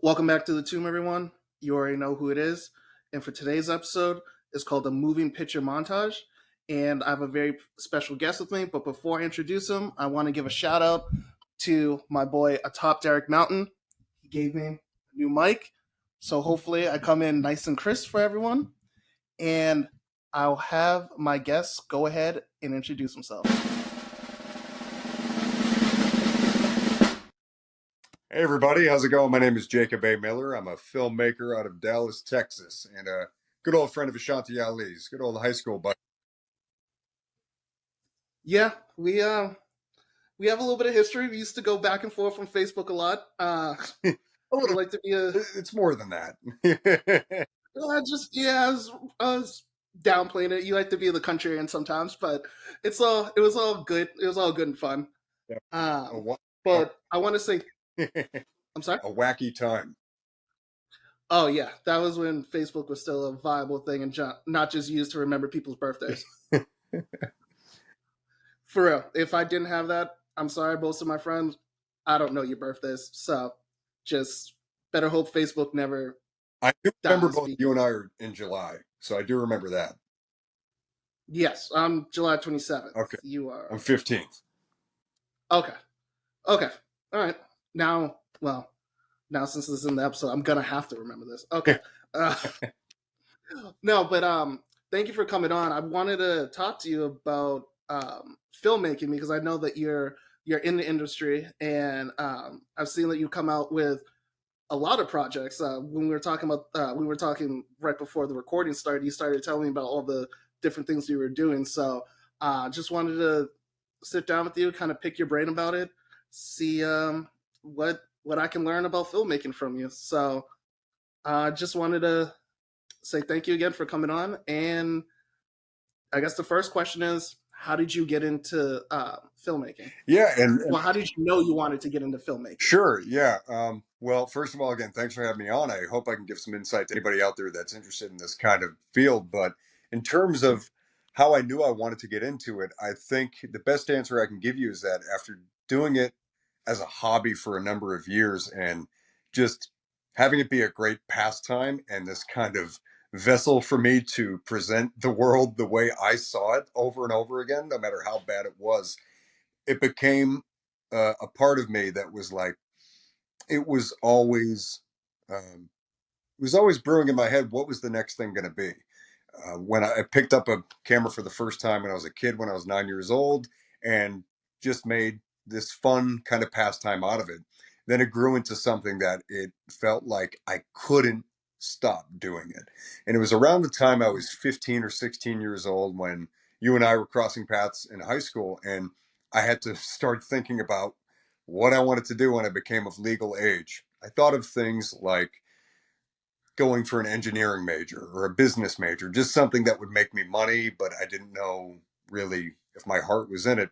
Welcome back to the tomb, everyone. You already know who it is. And for today's episode, it's called the Moving Picture Montage. And I have a very special guest with me. But before I introduce him, I want to give a shout out to my boy atop Derek Mountain. He gave me a new mic. So hopefully I come in nice and crisp for everyone. And I'll have my guests go ahead and introduce himself. Hey everybody, how's it going? My name is Jacob A. Miller. I'm a filmmaker out of Dallas, Texas, and a good old friend of Ashanti Ali's, good old high school buddy. Yeah, we have a little bit of history. We used to go back and forth on Facebook a lot. A You little, like to be a it's more than that. I was downplaying it. You like to be the contrarian sometimes, but it was all good. It was all good and fun. Yeah, a, Um, wa- a, but I want to say, I'm sorry. a wacky time. Oh yeah, that was when Facebook was still a viable thing and not just used to remember people's birthdays. For real, if I didn't have that, I'm sorry, most of my friends, I don't know your birthdays, so just better hope Facebook never I do remember dies. both you and I are in July, so I do remember that. Yes, I'm July 27th. Okay, You I'm are 15th. okay. Okay. All right. Now, well, now since this is in the episode, I'm gonna have to remember this. Okay. Uh, no, but thank you for coming on. I wanted to talk to you about filmmaking because I know that you're in the industry, and I've seen that you come out with a lot of projects. When we were talking about we were talking right before the recording started, you started telling me about all the different things you were doing. So just wanted to sit down with you, kind of pick your brain about it, see what I can learn about filmmaking from you. So I just wanted to say thank you again for coming on. And I guess the first question is, how did you get into filmmaking? Yeah, and Well, how did you know you wanted to get into filmmaking? sure, yeah. Well, first of all, again, thanks for having me on. I hope I can give some insight to anybody out there that's interested in this kind of field. But in terms of how I knew I wanted to get into it, I think the best answer I can give you is that after doing it as a hobby for a number of years and just having it be a great pastime and this kind of vessel for me to present the world the way I saw it over and over again, no matter how bad it was, it became a part of me that was like, it was always um, it was always brewing in my head. What was the next thing going to be? When I picked up a camera for the first time when I was a kid, when I was 9 years old, and just made this fun kind of pastime out of it, then it grew into something that it felt like I couldn't stop doing it. And it was around the time I was 15 or 16 years old when you and I were crossing paths in high school, and I had to start thinking about what I wanted to do when I became of legal age. I thought of things like going for an engineering major or a business major, just something that would make me money, but I didn't know really if my heart was in it.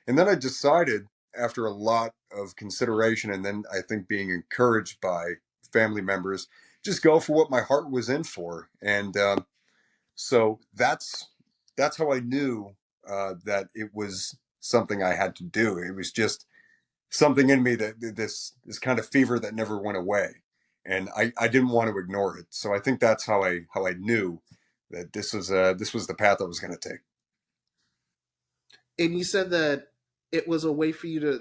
And then I decided, after a lot of consideration, and then I think being encouraged by family members, just go for what my heart was in for. And so that's how I knew that it was something I had to do. It was just something in me that this kind of fever that never went away, and I didn't want to ignore it. So I think that's how I knew that this was the path I was going to take. And you said that it was a way for you to,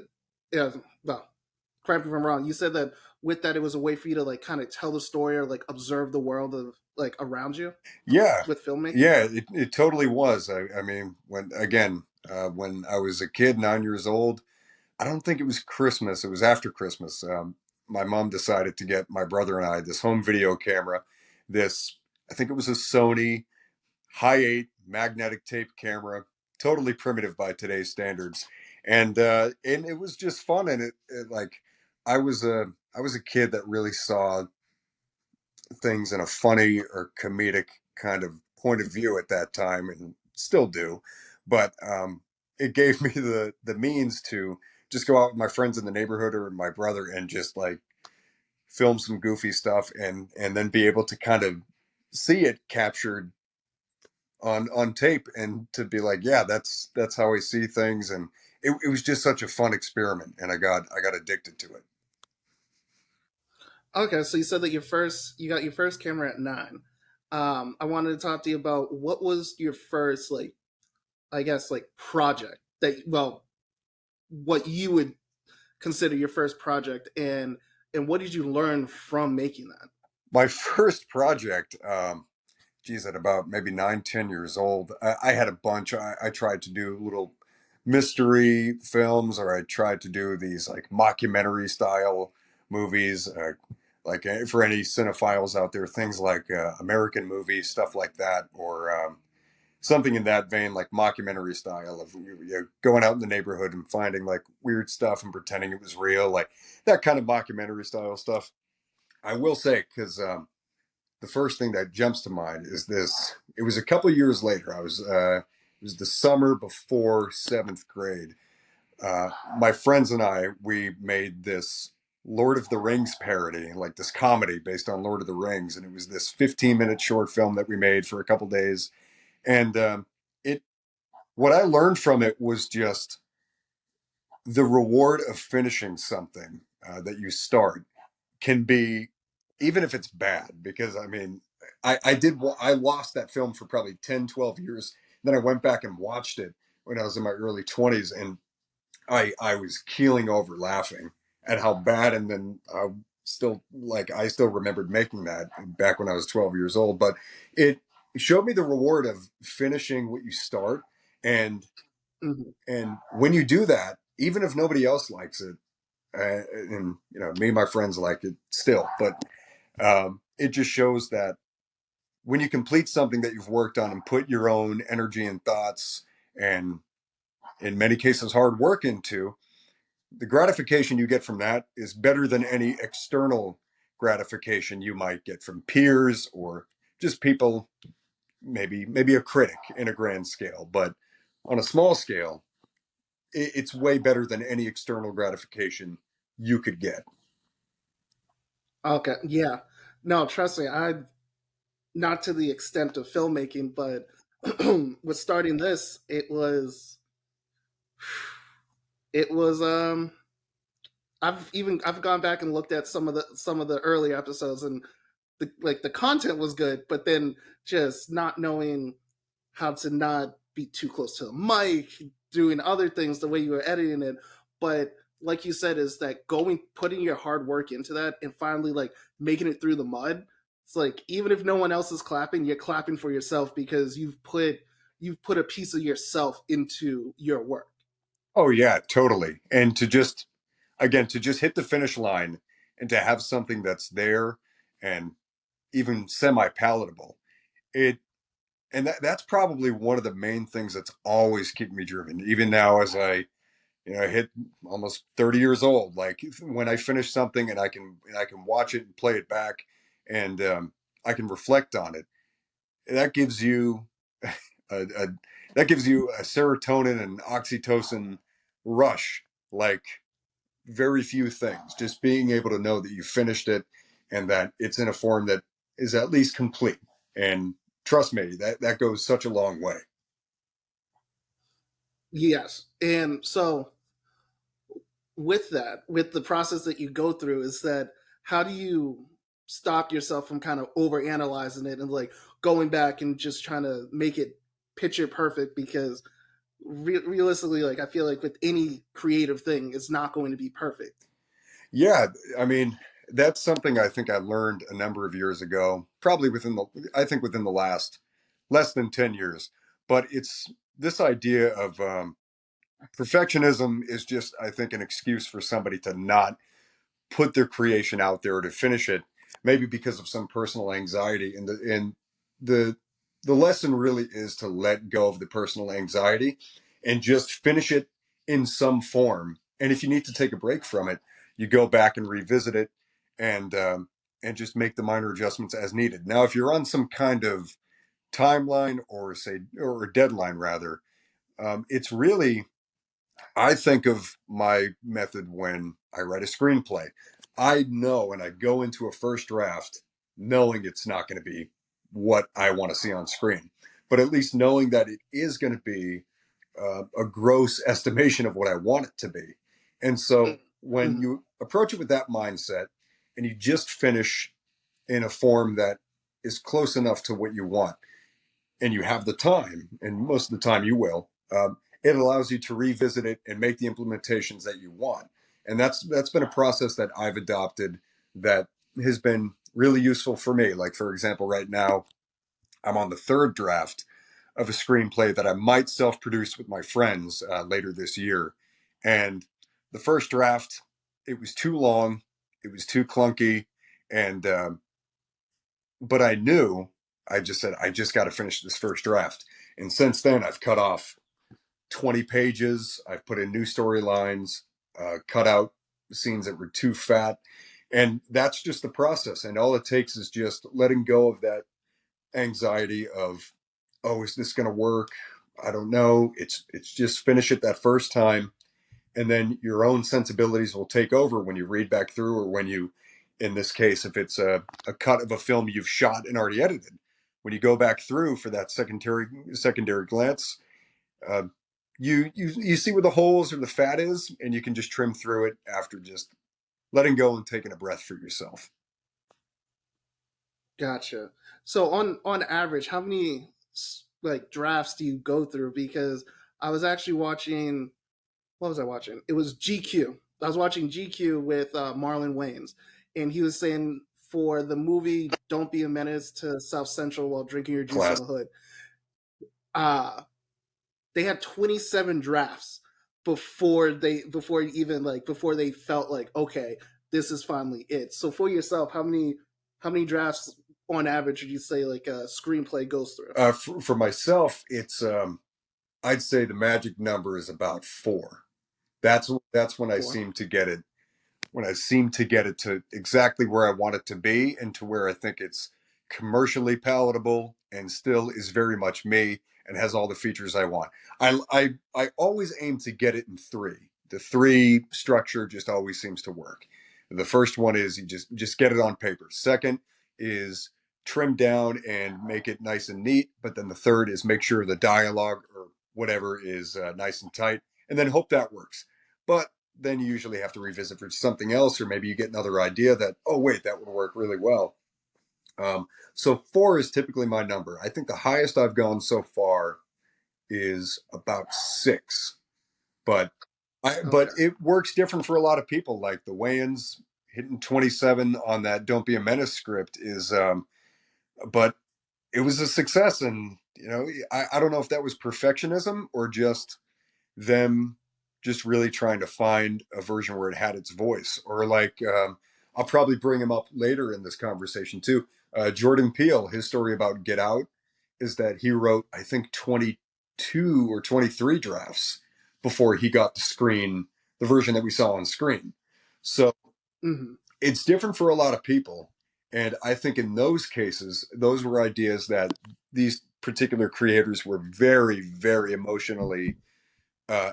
yeah, well, correct me if I'm wrong. You said that with that, it was a way for you to like kind of tell the story or like observe the world of like around you Yeah, with filmmaking. yeah, it totally was. I mean, when I was a kid, 9 years old, I don't think it was Christmas. It was after Christmas. My mom decided to get my brother and I this home video camera. This, I think it was a Sony high 8 magnetic tape camera, totally primitive by today's standards, and it was just fun. And it like I was a kid that really saw things in a funny or comedic kind of point of view at that time, and still do. But it gave me the means to just go out with my friends in the neighborhood or my brother and just like film some goofy stuff and then be able to kind of see it captured on tape and to be like, yeah, that's how I see things. And it was just such a fun experiment, and I got addicted to it. Okay, so you said that you got your first camera at 9. I wanted to talk to you about what was your first, like, I guess, like, project that, well, what you would consider your first project, and what did you learn from making that? My first project, geez, at about maybe 9, 10 years old, I had a bunch. I tried to do little mystery films, or I tried to do these like mockumentary style movies. Like for any cinephiles out there, things like American movies, stuff like that, or something in that vein, like mockumentary style of going out in the neighborhood and finding like weird stuff and pretending it was real, like that kind of mockumentary style stuff. I will say, because the first thing that jumps to mind is this. It was a couple years later. It was the summer before seventh grade. My friends and I, we made this Lord of the Rings parody, like this comedy based on Lord of the Rings, and it was this 15-minute short film that we made for a couple days. And it, what I learned from it was just the reward of finishing something that you start can be, even if it's bad, because I mean, I lost that film for probably 10, 12 years. Then I went back and watched it when I was in my early 20s, and I was keeling over laughing at how bad. And then I still remembered making that back when I was 12 years old. But it showed me the reward of finishing what you start. and Mhm. and when you do that, even if nobody else likes it, and me and my friends like it still, but it just shows that when you complete something that you've worked on and put your own energy and thoughts, and in many cases hard work into, the gratification you get from that is better than any external gratification you might get from peers or just people, maybe a critic in a grand scale. But on a small scale, it's way better than any external gratification you could get. Okay, yeah. No, trust me, I not to the extent of filmmaking, but with starting this, it was I've gone back and looked at some of the early episodes, and the content was good, but then just not knowing how to not be too close to the mic, doing other things the way you were editing it. But like you said, is that putting your hard work into that and finally like making it through the mud. It's like even if no one else is clapping, you're clapping for yourself because you've put a piece of yourself into your work. Oh yeah, totally. And to just, again, to just hit the finish line and to have something that's there and even semi palatable. It and that's probably one of the main things that's always kept me driven. Even now, as I hit almost 30 years old, like when I finish something and I can watch it and play it back, and I can reflect on it. That gives you a that gives you a serotonin and oxytocin rush like very few things. Just being able to know that you finished it and that it's in a form that is at least complete. And trust me, that goes such a long way. Yes, and so with that, with the process that you go through, is that how do you stop yourself from kind of over analyzing it and like going back and just trying to make it picture perfect? Because realistically, like I feel like with any creative thing, it's not going to be perfect. Yeah, I mean, that's something I think I learned a number of years ago, probably I think within the last less than 10 years. But it's this idea of perfectionism is just, I think, an excuse for somebody to not put their creation out there to finish it, maybe because of some personal anxiety. And the lesson really is to let go of the personal anxiety and just finish it in some form. And if you need to take a break from it, you go back and revisit it, and just make the minor adjustments as needed. Now, if you're on some kind of timeline, or deadline rather, it's really, I think of my method when I write a screenplay. I know, and I go into a first draft knowing it's not going to be what I want to see on screen, but at least knowing that it is going to be a gross estimation of what I want it to be. And so when Mm-hmm. you approach it with that mindset, and you just finish in a form that is close enough to what you want, and you have the time, and most of the time you will, it allows you to revisit it and make the implementations that you want. And that's been a process that I've adopted that has been really useful for me. Like, for example, right now I'm on the third draft of a screenplay that I might self-produce with my friends later this year. And the first draft, it was too long, it was too clunky, and but I knew, I just said, I just got to finish this first draft. And since then, I've cut off 20 pages. I've put in new storylines, cut out scenes that were too fat. And that's just the process. And all it takes is just letting go of that anxiety of, oh, is this going to work? I don't know. It's just finish it that first time, and then your own sensibilities will take over when you read back through, or when you, in this case, if it's a cut of a film you've shot and already edited, when you go back through for that secondary glance, uh, you see where the holes or the fat is, and you can just trim through it after just letting go and taking a breath for yourself. Gotcha. So on average, how many like drafts do you go through? Because I was actually watching. What was I watching? It was GQ. I was watching GQ with Marlon Wayans, and he was saying for the movie "Don't Be a Menace to South Central While Drinking Your Juice in Class. the Hood," uh, they had 27 drafts before they felt like, okay, this is finally it. So for yourself, how many drafts on average would you say like a screenplay goes through? For myself, it's I'd say the magic number is about four. That's when I Four. seem to get it, when I seem to get it to exactly where I want it to be, and to where I think it's commercially palatable and still is very much me and has all the features I want. I always aim to get it in three. The three structure just always seems to work. The first one is you just get it on paper. Second is trim down and make it nice and neat. But then the third is make sure the dialogue or whatever is nice and tight, and then hope that works. But then you usually have to revisit for something else, or maybe you get another idea that, oh wait, that would work really well. So four is typically my number. I think the highest I've gone so far is about six, but but Okay. it works different for a lot of people. Like the Wayans hitting 27 on that "Don't Be a Menace" script is, but it was a success, and I don't know if that was perfectionism or just them just really trying to find a version where it had its voice. Or like, I'll probably bring him up later in this conversation too. Jordan Peele, his story about Get Out is that he wrote, I think, 22 or 23 drafts before he got the version that we saw on screen. So Hmm. it's different for a lot of people. And I think in those cases, those were ideas that these particular creators were very, very emotionally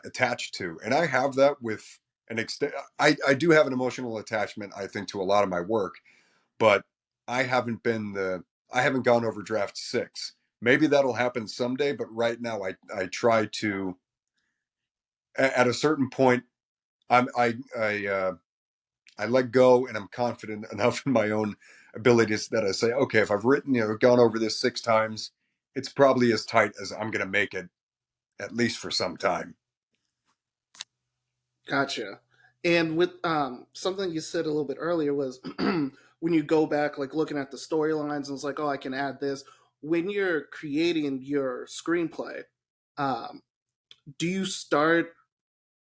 attached to. And I have that with an extent. I do have an emotional attachment, I think, to a lot of my work, but I haven't been I haven't gone over draft six. Maybe that'll happen someday, but right now I try to, at a certain point, I'm I let go, and I'm confident enough in my own abilities that I say, okay, if I've written, gone over this six times, it's probably as tight as I'm going to make it, at least for some time. Gotcha. And with something you said a little bit earlier was when you go back, like looking at the storylines, and it's like, oh, I can add this. When you're creating your screenplay, um, do you start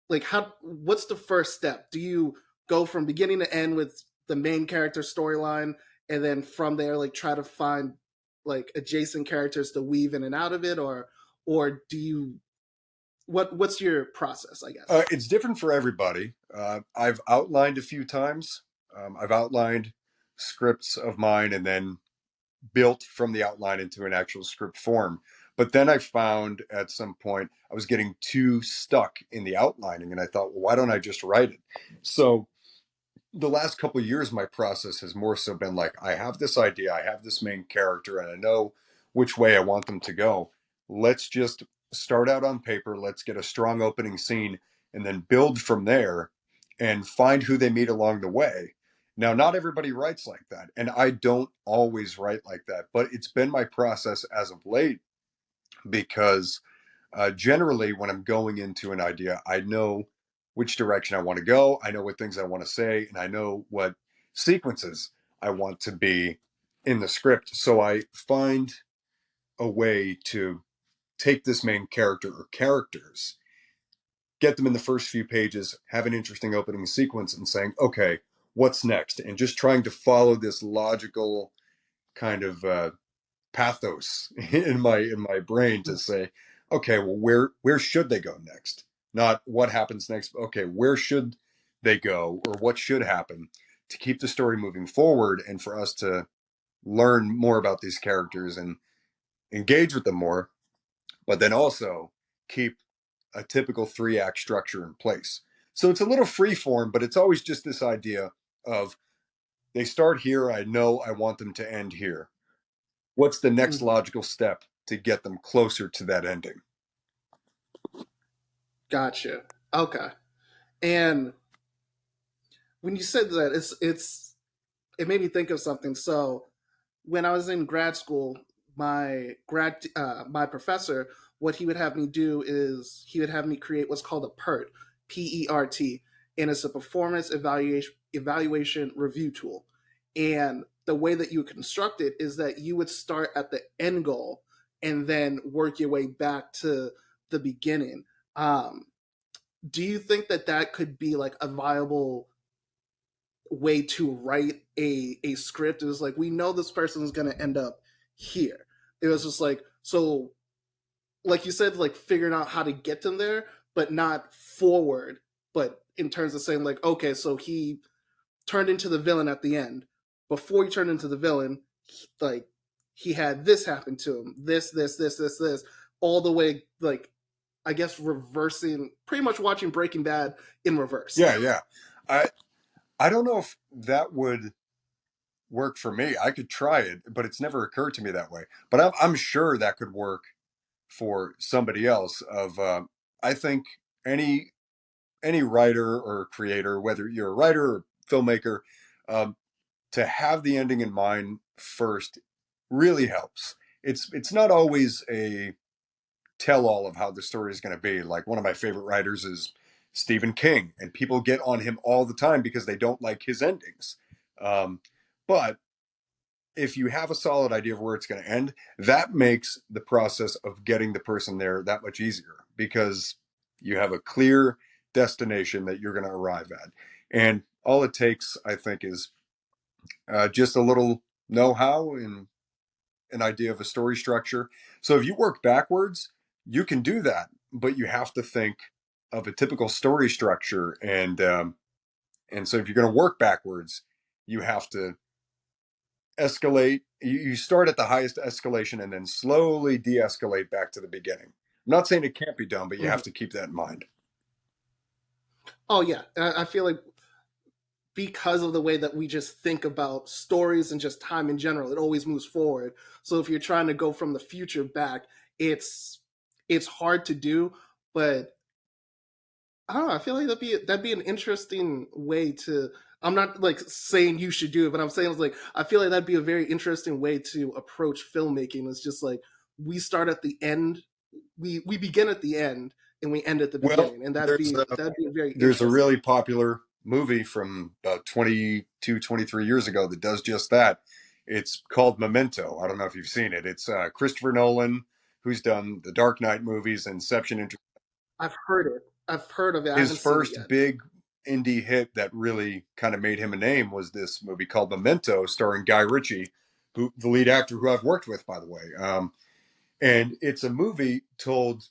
like how? What's the first step? Do you go from beginning to end with the main character storyline, and then from there, like try to find like adjacent characters to weave in and out of it, or do you what's your process? I guess. It's different for everybody. I've outlined a few times. I've outlined scripts of mine and then built from the outline into an actual script form. But then I found at some point I was getting too stuck in the outlining, and I thought, well, why don't I just write it? So the last couple of years, my process has more so been like, I have this idea, I have this main character, and I know which way I want them to go. Let's just start out on paper. Let's get a strong opening scene and then build from there and find who they meet along the way. Now, not everybody writes like that, and I don't always write like that, but it's been my process as of late because generally, when I'm going into an idea, I know which direction I want to go, I know what things I want to say, and I know what sequences I want to be in the script. So I find a way to take this main character or characters, get them in the first few pages, have an interesting opening sequence, and saying, okay, what's next? And just trying to follow this logical kind of pathos in my brain to say, okay, well, where should they go next? Not what happens next. Okay, where should they go, or what should happen to keep the story moving forward, and for us to learn more about these characters and engage with them more, but then also keep a typical 3 act structure in place. So it's a little free form, but it's always just this idea of they start here. I know I want them to end here. What's the next Mhm. logical step to get them closer to that ending? Gotcha. Okay. And when you said that, it made me think of something. So when I was in grad school, my professor, what he would have me do is he would have me create what's called a PERT, and it's a performance evaluation review tool. And the way that you would construct it is that you would start at the end goal and then work your way back to the beginning. Um, do you think that that could be like a viable way to write a script? It was like, we know this person is going to end up here. It was just like, so like you said, like figuring out how to get them there, but not forward, but in terms of saying like, okay, so he turned into the villain at the end. Before he turned into the villain, like he had this happen to him, this, all the way, like, I guess reversing, pretty much watching Breaking Bad in reverse. Yeah, yeah. I don't know if that would work for me. I could try it, but it's never occurred to me that way. But I'm sure that could work for somebody else. I think any any writer or creator, whether you're a writer or filmmaker, um, to have the ending in mind first really helps. It's not always a tell all of how the story is going to be. Like, one of my favorite writers is Stephen King, and people get on him all the time because they don't like his endings. Um, but if you have a solid idea of where it's going to end, that makes the process of getting the person there that much easier because you have a clear destination that you're going to arrive at. And all it takes, I think, is just a little know how and an idea of a story structure. So if you work backwards, you can do that, but you have to think of a typical story structure. And so if you're going to work backwards, you have to escalate. You start at the highest escalation and then slowly de-escalate back to the beginning. I'm not saying it can't be done, but you Mhm. have to keep that in mind. Oh yeah, I feel like because of the way that we just think about stories and just time in general, it always moves forward. So if you're trying to go from the future back, it's it's hard to do. But I don't know. I feel like that'd be an interesting way to. I'm not like saying you should do it, but I'm saying it's like I feel like that'd be a very interesting way to approach filmmaking. It's just like we start at the end, we begin at the end, and we end at the Well, beginning, and there's that'd be very there's a interesting. really popular movie from about 22, 23 years ago that does just that. It's called Memento. I don't know if you've seen it. It's Christopher Nolan, who's done the Dark Knight movies, Inception. I've heard it. I've heard of it. I His haven't seen it first yet. big indie hit that really kind of made him a name was this movie called Memento, starring Guy Ritchie, who the lead actor who I've worked with, by the way. And it's a movie told.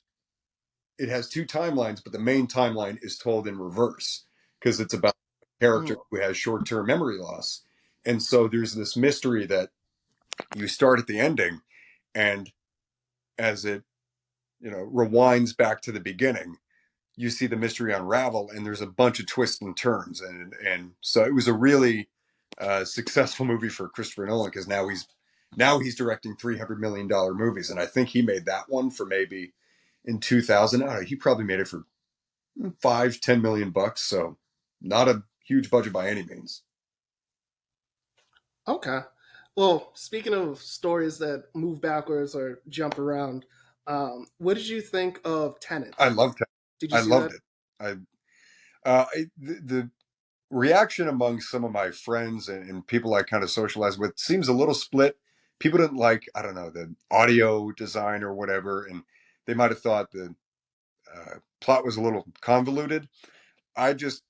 It has 2 timelines, but the main timeline is told in reverse because it's about a character Mm. who has short-term memory loss. And so there's this mystery that you start at the ending, and as it rewinds back to the beginning, you see the mystery unravel, and there's a bunch of twists and turns, and so it was a really successful movie for Christopher Nolan because now he's directing $300 million movies, and I think he made that one for maybe in 2000. I don't know, he probably made it for 5-10 million bucks, so not a huge budget by any means. Okay. Well, speaking of stories that move backwards or jump around, what did you think of Tenet? I loved it. Did you I see loved that? it. The reaction among some of my friends and people I kind of socialize with seems a little split. People didn't like, I don't know, the audio design or whatever, and they might have thought the plot was a little convoluted. I just,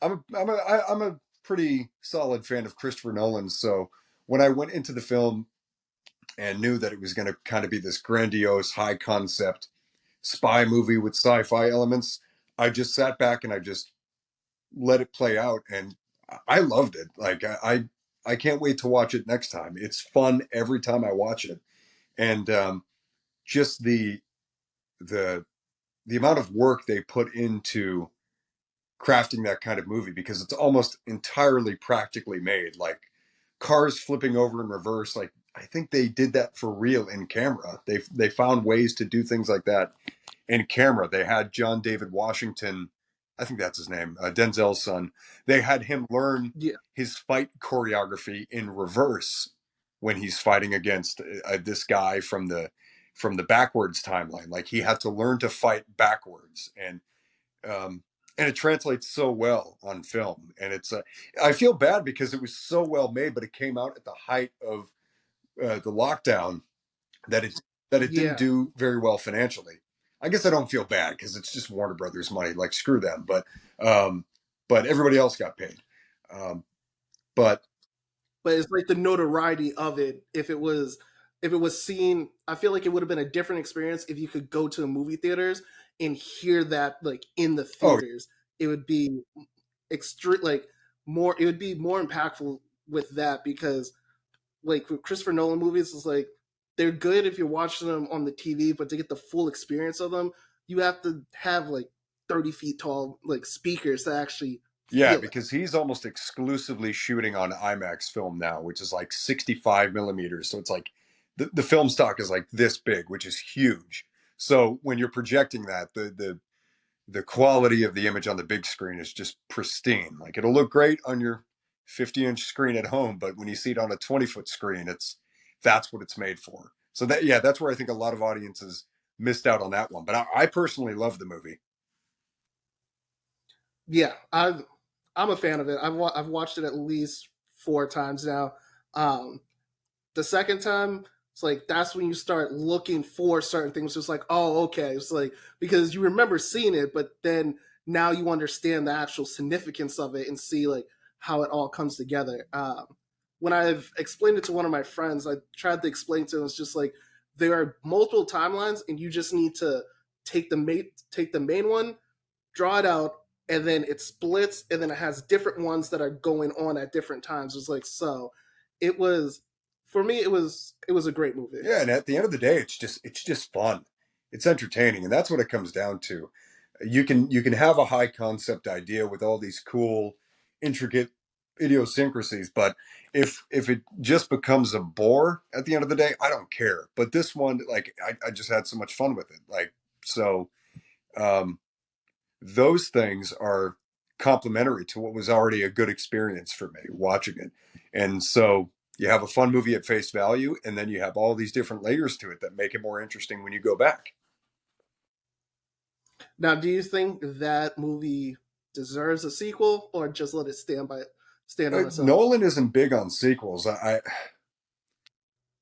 I'm a pretty solid fan of Christopher Nolan, so when I went into the film and knew that it was going to kind of be this grandiose, high concept spy movie with sci-fi elements, I just sat back and I just let it play out, and I loved it. Like I can't wait to watch it next time. It's fun every time I watch it, and just the the amount of work they put into crafting that kind of movie, because it's almost entirely practically made. Like cars flipping over in reverse. Like I think they did that for real in camera. They found ways to do things like that in camera. They had John David Washington, I think that's his name, Denzel's son. They had him learn Yeah. his fight choreography in reverse when he's fighting against this guy from the backwards timeline. Like he had to learn to fight backwards, um, and it translates so well on film. And it's I feel bad because it was so well made, but it came out at the height of the lockdown, that it didn't Yeah. do very well financially. I guess I don't feel bad because it's just Warner Brothers money. Like screw them. Um, but everybody else got paid. Um, but But it's like the notoriety of it. If it was seen, I feel like it would have been a different experience if you could go to the movie theaters and hear that like in the oh theaters. It would be extreme, like more. It would be more impactful with that because like with Christopher Nolan movies, it's like they're good if you're watching them on the TV, but to get the full experience of them, you have to have like 30 feet tall like speakers to actually yeah, feel it. because he's almost exclusively shooting on IMAX film now, which is like 65 millimeters. So it's like the film stock is like this big, which is huge. So when you're projecting that, the quality of the image on the big screen is just pristine. Like it'll look great on your 50-inch screen at home, but when you see it on a 20-foot screen, that's what it's made for. So that yeah, that's where I think a lot of audiences missed out on that one. But I personally love the movie. Yeah, I'm a fan of it. I've watched it at least 4 times now. Um, the second time, it's like that's when you start looking for certain things. It's like, oh, okay. It's like because you remember seeing it, but then now you understand the actual significance of it and see like how it all comes together. When I've explained it to one of my friends, I tried to explain to him. It's just like there are multiple timelines, and you just need to take the main one, draw it out, and then it splits, and then it has different ones that are going on at different times. It's like so. It was for me. It was a great movie. Yeah, and at the end of the day, it's just fun. It's entertaining, and that's what it comes down to. You can have a high concept idea with all these cool, intricate idiosyncrasies, but if it just becomes a bore at the end of the day, I don't care. But this one, like, I just had so much fun with it. Like, so um, those things are complementary to what was already a good experience for me watching it. And so you have a fun movie at face value, and then you have all these different layers to it that make it more interesting when you go back. Now, do you think that movie deserves a sequel, or just let it stand on its own? Nolan isn't big on sequels.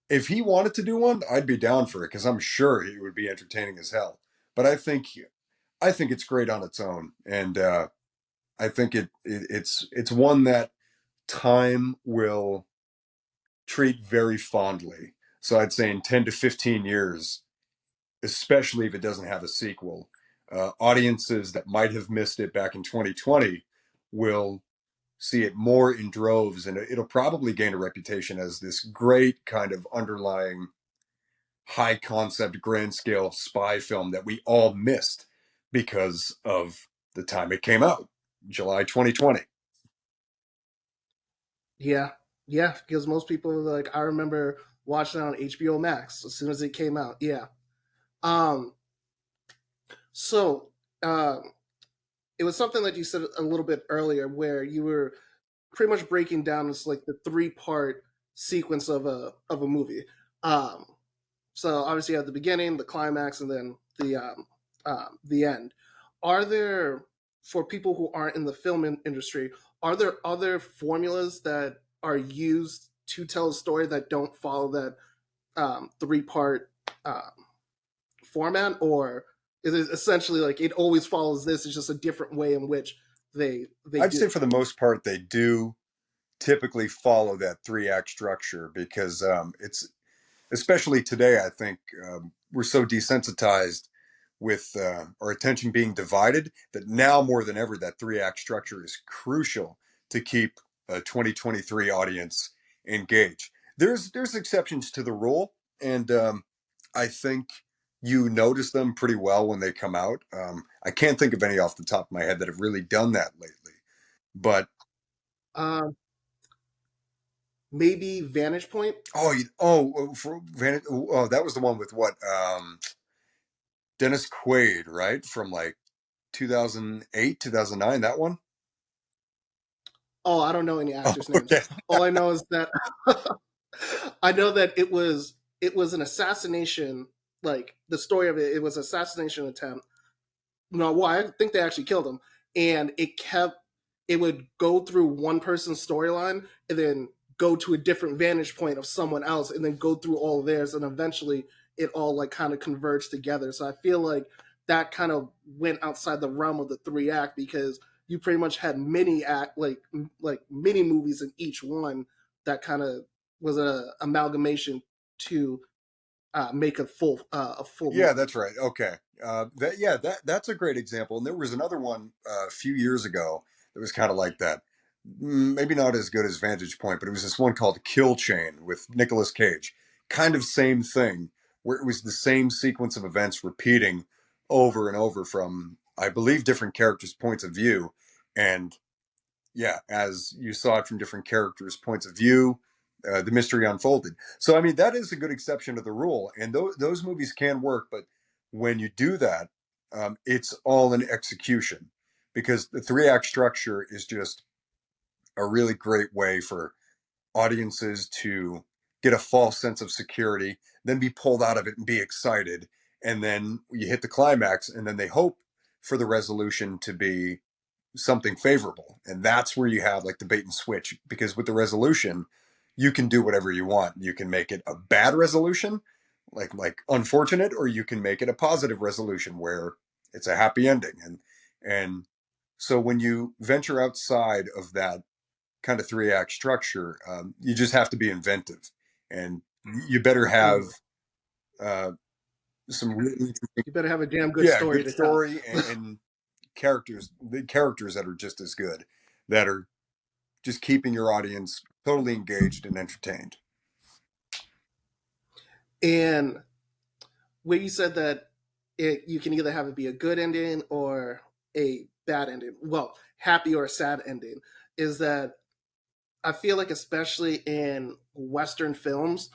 If he wanted to do one, I'd be down for it because I'm sure it would be entertaining as hell. But I think it's great on its own, and I think it's one that time will treat very fondly. So I'd say in 10 to 15 years, especially if it doesn't have a sequel, audiences that might have missed it back in 2020 will see it more in droves, and it'll probably gain a reputation as this great kind of underlying high concept, grand scale spy film that we all missed because of the time it came out, July 2020. Yeah, yeah, because most people like I remember watching it on HBO Max as soon as it came out. Yeah. Um. So, it was something that you said a little bit earlier, where you were pretty much breaking down it's like the three-part sequence of a movie. Um, so obviously you have the beginning, the climax, and then the end. Are there, for people who aren't in the film industry, are there other formulas that are used to tell a story that don't follow that three-part um, format, or is it essentially like it always follows this? It's just a different way in which they I'd do say it. for the most part, they do typically follow that three act structure because it's especially today. I think we're so desensitized with our attention being divided that now more than ever, that three act structure is crucial to keep a 2023 audience engaged. There's exceptions to the rule, and I think you notice them pretty well when they come out. I can't think of any off the top of my head that have really done that lately, but Um, Maybe Vantage Point. for oh, that was the one with what Dennis Quaid, right? From like 2008, 2009, that one. Oh, I don't know any Oh, actors' names. okay. All I know is that I know that it was an assassination. Like the story of it, it was an assassination attempt. No, well, I think they actually killed him, and it would go through one person's storyline and then go to a different vantage point of someone else, and then go through all of theirs, and eventually it all like kind of converged together. So I feel like that kind of went outside the realm of the three act because you pretty much had mini act like mini movies in each one that kind of was a amalgamation to make a full Yeah, movie. that's right. Okay. That's a great example. And there was another one a few years ago that was kind of like that. Maybe not as good as Vantage Point, but it was this one called Kill Chain with Nicolas Cage. Kind of same thing, where it was the same sequence of events repeating over and over from, I believe, different characters' points of view. And yeah, as you saw it from different characters' points of view, the mystery unfolded. So, I mean, that is a good exception to the rule, and those movies can work. But when you do that, it's all in execution because the three act structure is just a really great way for audiences to get a false sense of security, then be pulled out of it and be excited, and then you hit the climax, and then they hope for the resolution to be something favorable. And that's where you have like the bait and switch because with the resolution, you can do whatever you want. You can make it a bad resolution, like unfortunate, or you can make it a positive resolution where it's a happy ending. And so when you venture outside of that kind of three act structure, you just have to be inventive, and you better have Mhm. uh, some really interesting, You better have a damn good yeah, story good to tell. story and characters, the characters that are just as good, that are just keeping your audience totally engaged and entertained. And where you said that you can either have it be a good ending or a bad ending, well, happy or a sad ending, is that I feel like, especially in Western films,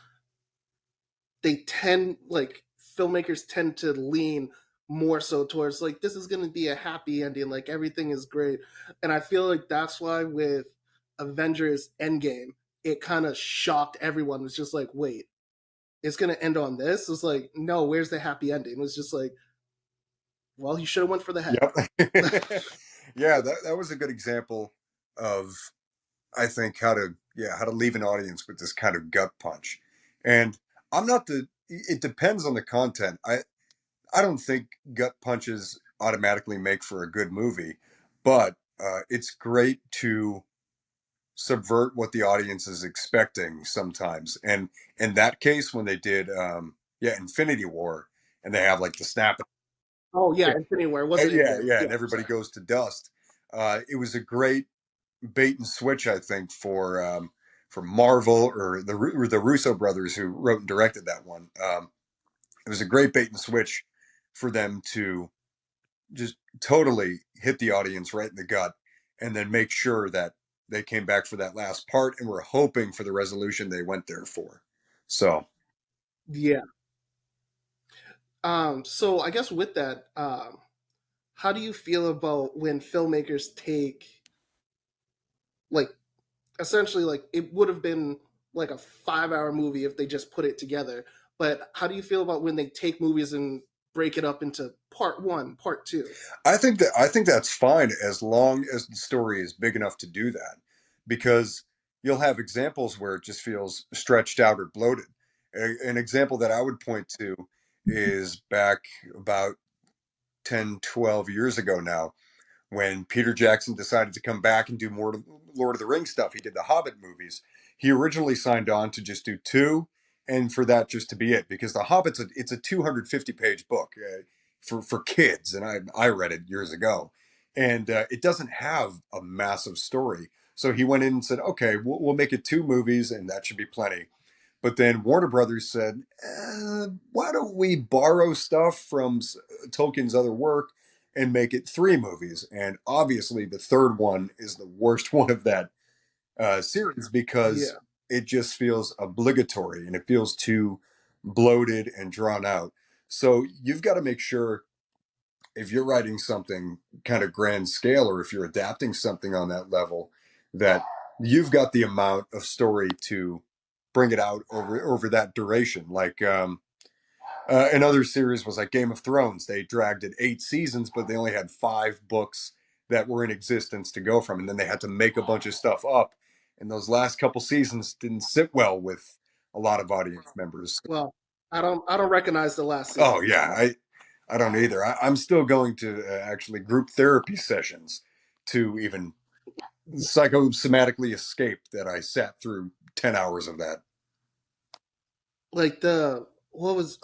they tend, like, filmmakers tend to lean more so towards, like, this is going to be a happy ending, like, everything is great. And I feel like that's why with Avengers Endgame, it kind of shocked everyone. It's just like, wait, it's gonna end on this. It's like, no, where's the happy ending? It was just like, well, you should have went for the head. Yep. Yeah, that was a good example of, I think, how to leave an audience with this kind of gut punch. And I'm not the it depends on the content. I don't think gut punches automatically make for a good movie, but it's great to subvert what the audience is expecting sometimes. And in that case, when they did, Infinity War, and they have like the snap, Oh yeah, yeah, Infinity War. It wasn't yeah, Endgame. yeah, Yeah, and everybody sorry. goes to dust. It was a great bait and switch, I think, for Marvel or the Russo brothers who wrote and directed that one. It was a great bait and switch for them to just totally hit the audience right in the gut and then make sure that they came back for that last part and were hoping for the resolution they went there for. So, Yeah. So I guess with that, how do you feel about when filmmakers take, like, essentially like it would have been like a 5 hour movie if they just put it together. But how do you feel about when they take movies and break it up into part one, part two? I think that's fine as long as the story is big enough to do that, because you'll have examples where it just feels stretched out or bloated. An example that I would point to is back about 10, 12 years ago now, when Peter Jackson decided to come back and do more Lord of the Rings stuff. He did the Hobbit movies. He originally signed on to just do two, and for that just to be it, because the Hobbit's it's a 250-page book for kids, and I read it years ago, and it doesn't have a massive story. So he went in and said, okay, we'll make it two movies, and that should be plenty. But then Warner Brothers said, why don't we borrow stuff from Tolkien's other work and make it three movies? And obviously, the third one is the worst one of that series, because Yeah. it just feels obligatory and it feels too bloated and drawn out. So you've got to make sure, if you're writing something kind of grand scale, or if you're adapting something on that level, that you've got the amount of story to bring it out over that duration. Like another series was like Game of Thrones. They dragged it 8 seasons, but they only had 5 books that were in existence to go from, and then they had to make a bunch of stuff up. And those last couple seasons didn't sit well with a lot of audience members. Well, I don't recognize the last Oh season. yeah, I don't either. I'm still going to actually group therapy sessions to even psychosomatically escape that I sat through 10 hours of that. Like the what was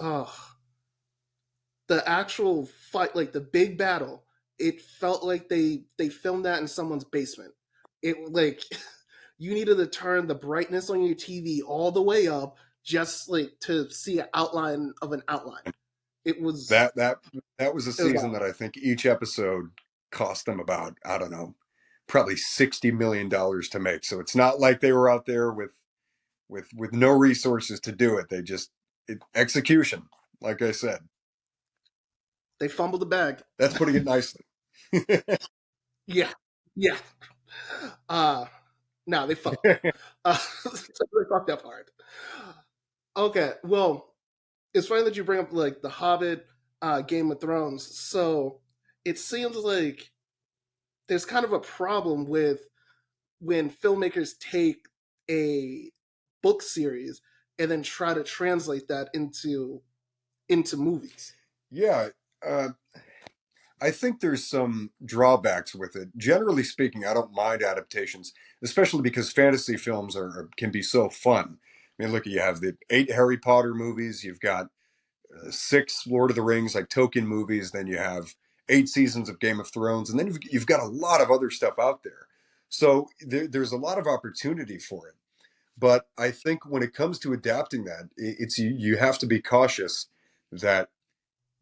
the actual fight, like the big battle. It felt like they filmed that in someone's basement. It like you needed to turn the brightness on your TV all the way up just like to see an outline of an outline. It was That was a it was season wild. that I think each episode cost them about, I don't know, probably $60 million to make. So it's not like they were out there with no resources to do it. They just execution, like I said. They fumbled the bag. That's putting it nicely. Yeah, yeah. Uh no, they fumbled. They fucked up hard. Okay, well, it's funny that you bring up like the Hobbit, Game of Thrones. So it seems like there's kind of a problem with when filmmakers take a book series and then try to translate that into movies. Yeah, uh, I think there's some drawbacks with it. Generally speaking, I don't mind adaptations, especially because fantasy films can be so fun. I mean, look, you have the 8 Harry Potter movies, you've got 6 Lord of the Rings, like Tolkien movies, then you have 8 seasons of Game of Thrones, and then you've got a lot of other stuff out there. So there's a lot of opportunity for it. But I think when it comes to adapting that, it's you have to be cautious that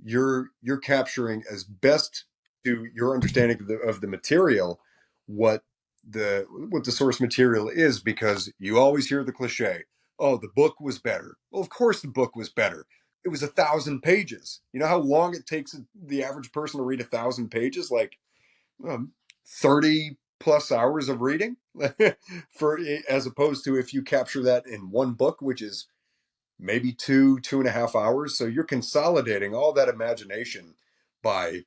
you're capturing as best to your understanding of the material what the source material is, because you always hear the cliche, oh, the book was better. Well, of course the book was better. It was 1,000 pages. You know how long it takes the average person to read 1,000 pages? Like, um, 30 plus hours of reading for, as opposed to if you capture that in one book, which is maybe 2.5 hours. So you're consolidating all that imagination by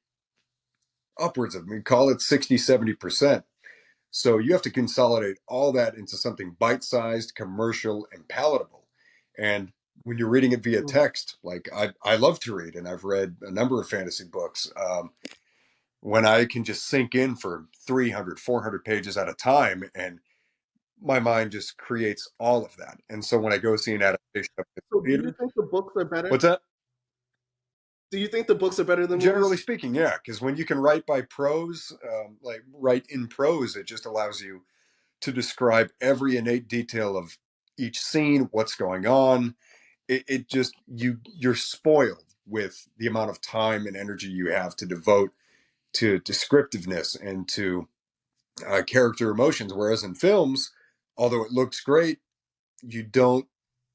upwards of, I mean, call it 60, 70%. So you have to consolidate all that into something bite sized, commercial, and palatable. And when you're reading it via Mhm. text, like I love to read, and I've read a number of fantasy books. When I can just sink in for 300, 400 pages at a time, and my mind just creates all of that. And so when I go see an adaptation of the So, do you theater, think the books are better? what's that? Do you think the books are better than Generally movies? speaking, yeah, because when you can write by prose, like write in prose, it just allows you to describe every innate detail of each scene, what's going on. It just you're spoiled with the amount of time and energy you have to devote to descriptiveness and to character emotions. Whereas in films, although it looks great, you don't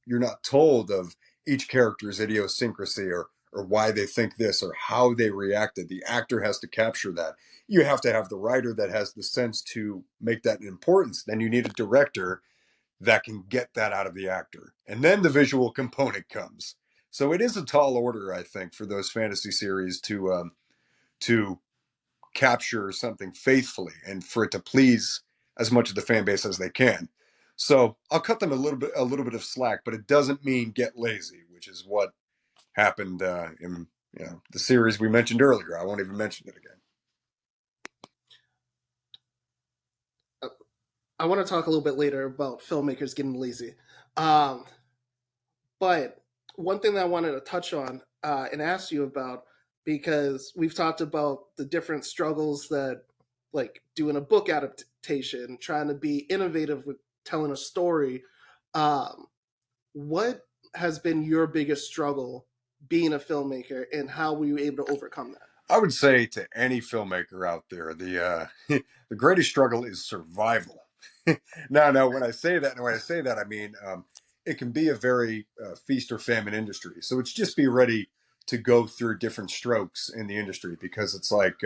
you're not told of each character's idiosyncrasy, or or why they think this or how they reacted. The actor has to capture that. You have to have the writer that has the sense to make that an importance. Then you need a director that can get that out of the actor. And then the visual component comes. So it is a tall order, I think, for those fantasy series to capture something faithfully and for it to please as much of the fan base as they can. So I'll cut them a little bit of slack, but it doesn't mean get lazy, which is what happened in the series we mentioned earlier. I won't even mention it again. I want to talk a little bit later about filmmakers getting lazy. Um, but one thing that I wanted to touch on and ask you about, because we've talked about the different struggles that, like doing a book adaptation, trying to be innovative with telling a story. Um, what has been your biggest struggle being a filmmaker, and how were you able to overcome that? I would say to any filmmaker out there, the the greatest struggle is survival. No, when I say that, I mean it can be a very feast or famine industry. So it's just be ready to go through different strokes in the industry because it's like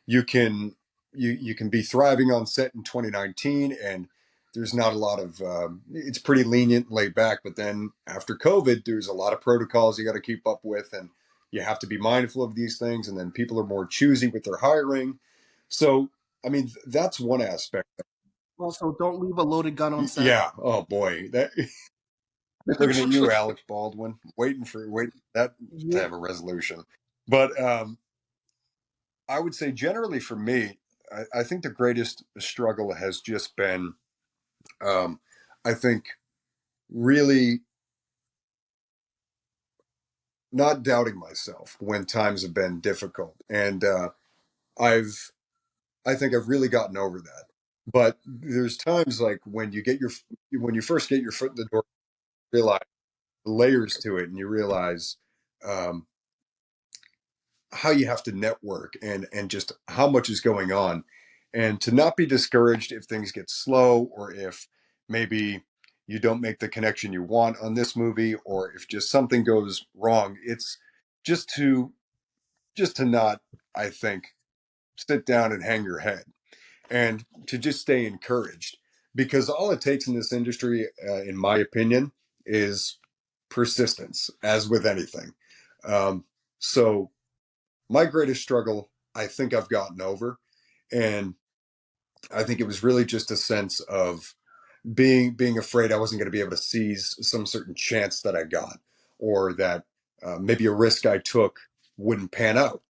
you can you can be thriving on set in 2019 and there's not a lot of it's pretty lenient, laid back. But then after COVID, there's a lot of protocols you got to keep up with and you have to be mindful of these things, and then people are more choosy with their hiring. So I mean that's one aspect. Also, don't leave a loaded gun on set. Yeah, oh boy, that looking at you, Alec Baldwin, waiting for that to Yeah. have a resolution. But I would say generally for me, I think the greatest struggle has just been um, I think really not doubting myself when times have been difficult, and I've I think I've really gotten over that. But there's times like when you first get your foot in the door, you realize the layers to it, and you realize um, how you have to network and just how much is going on, and to not be discouraged if things get slow or if maybe you don't make the connection you want on this movie or if just something goes wrong. It's just to just to not, I think, sit down and hang your head and to just stay encouraged because all it takes in this industry in my opinion is persistence as with anything. So my greatest struggle I think I've gotten over, and I think it was really just a sense of being afraid I wasn't going to be able to seize some certain chance that I got or that maybe a risk I took wouldn't pan out.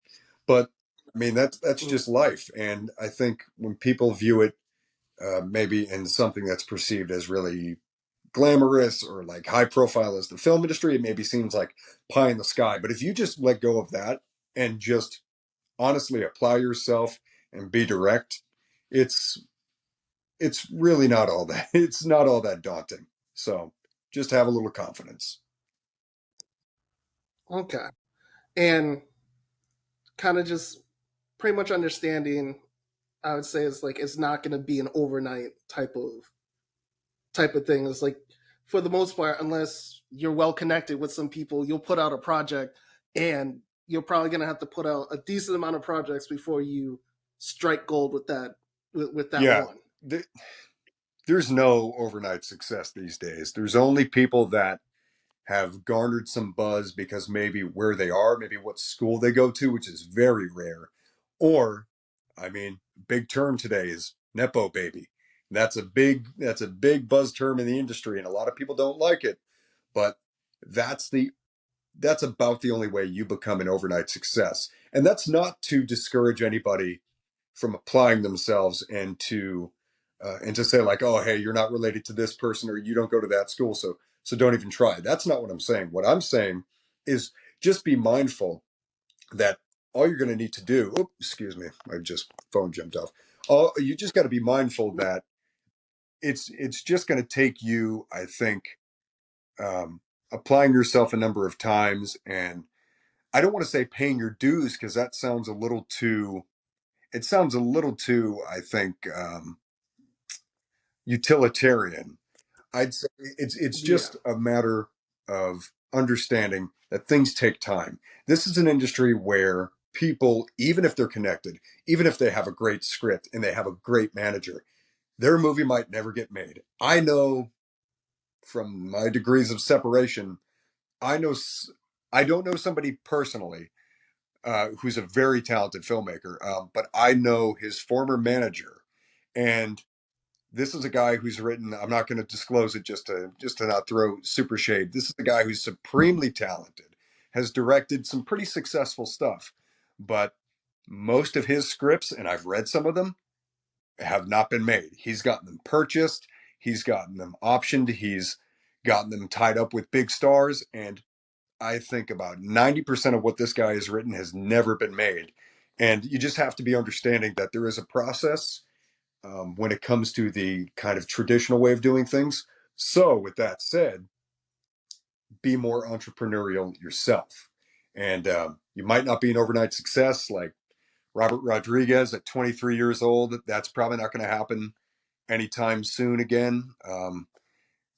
But I mean that's Mm. just life, and I think when people view it maybe in something that's perceived as really glamorous or like high profile as the film industry, it maybe seems like pie in the sky. But if you just let go of that and just honestly apply yourself and be direct, it's it's really not all that it's not all that daunting. So just have a little confidence. Okay. And kind of just pretty much understanding, I would say, is like it's not going to be an overnight type of thing. It's like, for the most part, unless you're well connected with some people, you'll put out a project, and you're probably going to have to put out a decent amount of projects before you strike gold with that Yeah, one. there's no overnight success these days. There's only people that have garnered some buzz because maybe where they are, maybe what school they go to, which is very rare. Or, I mean, big term today is nepo baby. That's a big buzz term in the industry, and a lot of people don't like it. But that's the that's about the only way you become an overnight success. And that's not to discourage anybody from applying themselves and to say like, oh, hey, you're not related to this person or you don't go to that school, so don't even try. That's not what I'm saying. What I'm saying is just be mindful that all you're going to need to do. Oh, excuse me, I just phone jumped off. Oh, you just got to be mindful that it's just going to take you, I think, um, applying yourself a number of times, and I don't want to say paying your dues because that sounds a little too. It sounds a little too, I think, utilitarian. I'd say it's Yeah. just a matter of understanding that things take time. This is an industry where people, even if they're connected, even if they have a great script and they have a great manager, their movie might never get made. I know from my degrees of separation, I know I don't know somebody personally who's a very talented filmmaker, but I know his former manager, and this is a guy who's written. I'm not going to disclose it just to not throw super shade. This is a guy who's supremely talented, has directed some pretty successful stuff, but most of his scripts, and I've read some of them, have not been made. He's gotten them purchased, he's gotten them optioned, he's gotten them tied up with big stars, and I think about 90% of what this guy has written has never been made. And you just have to be understanding that there is a process when it comes to the kind of traditional way of doing things. So, with that said, be more entrepreneurial yourself. And you might not be an overnight success like Robert Rodriguez at 23 years old. That's probably not going to happen anytime soon again.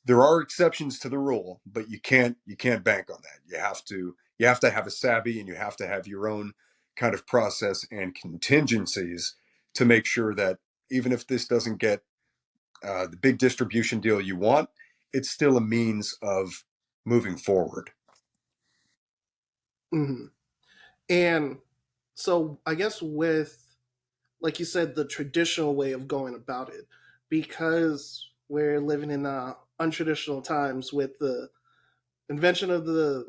There are exceptions to the rule, but you can't bank on that. You have to have a savvy, and you have to have your own kind of process and contingencies to make sure that even if this doesn't get the big distribution deal you want, it's still a means of moving forward. Hmm. And so I guess with, like you said, the traditional way of going about it, because we're living in untraditional times with the invention of the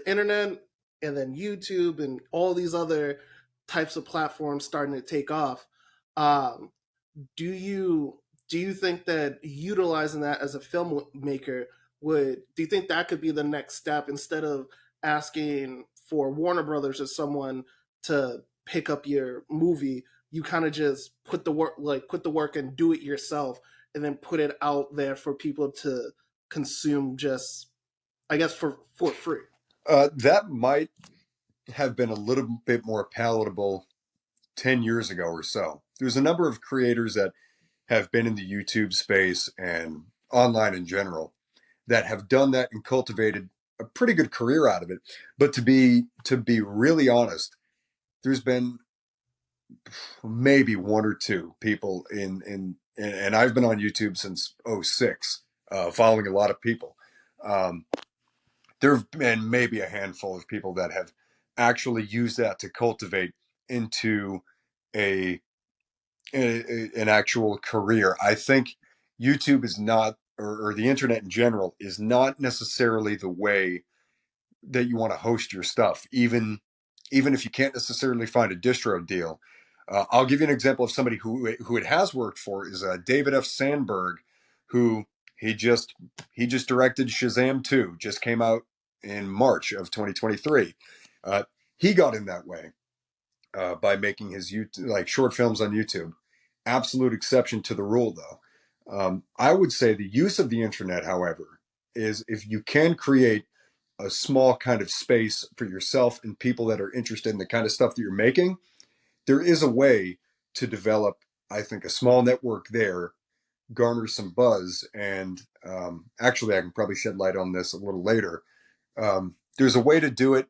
internet and then YouTube and all these other types of platforms starting to take off. Um, do you do you think that utilizing that as a filmmaker would do you think that could be the next step instead of asking for Warner Brothers or someone to pick up your movie, you kind of just put the work and do it yourself and then put it out there for people to consume, just I guess for free. That might have been a little bit more palatable 10 years ago or so. There's a number of creators that have been in the YouTube space and online in general that have done that and cultivated a pretty good career out of it. But to be really honest, there's been maybe one or two people and I've been on YouTube since '06, following a lot of people. Um, there have been maybe a handful of people that have actually used that to cultivate into a, an actual career. I think YouTube is not, or the internet in general, is not necessarily the way that you want to host your stuff, even if you can't necessarily find a distro deal. I'll give you an example of somebody who it has worked for is David F. Sandberg, who he just he just directed Shazam 2, just came out in March of 2023. Uh, he got in that way by making his YouTube, like short films on YouTube. Absolute exception to the rule, though. I would say the use of the internet, however, is if you can create a small kind of space for yourself and people that are interested in the kind of stuff that you're making, there is a way to develop, I think, a small network there, garner some buzz, and actually, I can probably shed light on this a little later. There's a way to do it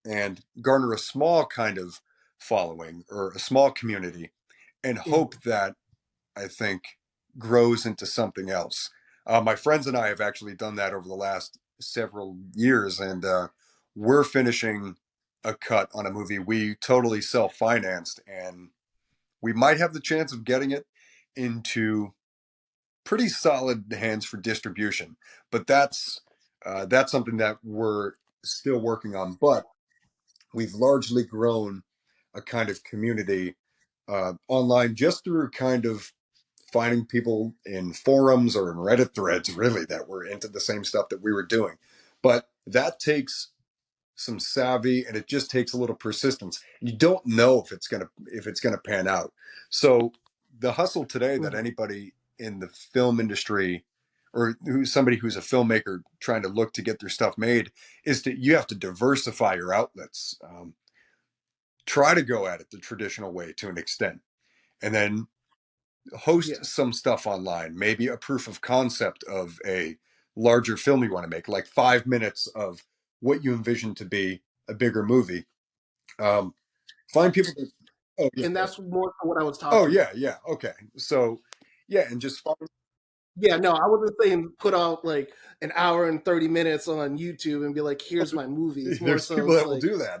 and garner a small kind of following or a small community and hope Mhm. that I think grows into something else. My friends and I have actually done that over the last several years, and we're finishing a cut on a movie we totally self financed, and we might have the chance of getting it into pretty solid hands for distribution. But that's something that we're still working on. But we've largely grown a kind of community online just through kind of finding people in forums or in Reddit threads, really, that were into the same stuff that we were doing. But that takes some savvy, and it just takes a little persistence. You don't know if it's gonna pan out. So the hustle today that Mhm. anybody in the film industry or who's somebody who's a filmmaker trying to look to get their stuff made is that you have to diversify your outlets. Try to go at it the traditional way to an extent, and then host Yeah. some stuff online, maybe a proof of concept of a larger film you want to make, like 5 minutes of what you envision to be a bigger movie. Um, find people that, oh yeah, And that's more for what I was oh talking yeah, about. yeah, okay. So yeah, and just find, Yeah, no, I wasn't saying put out like an hour and 30 minutes on YouTube and be like, here's my movie. It's more there's so people it's that will like do that.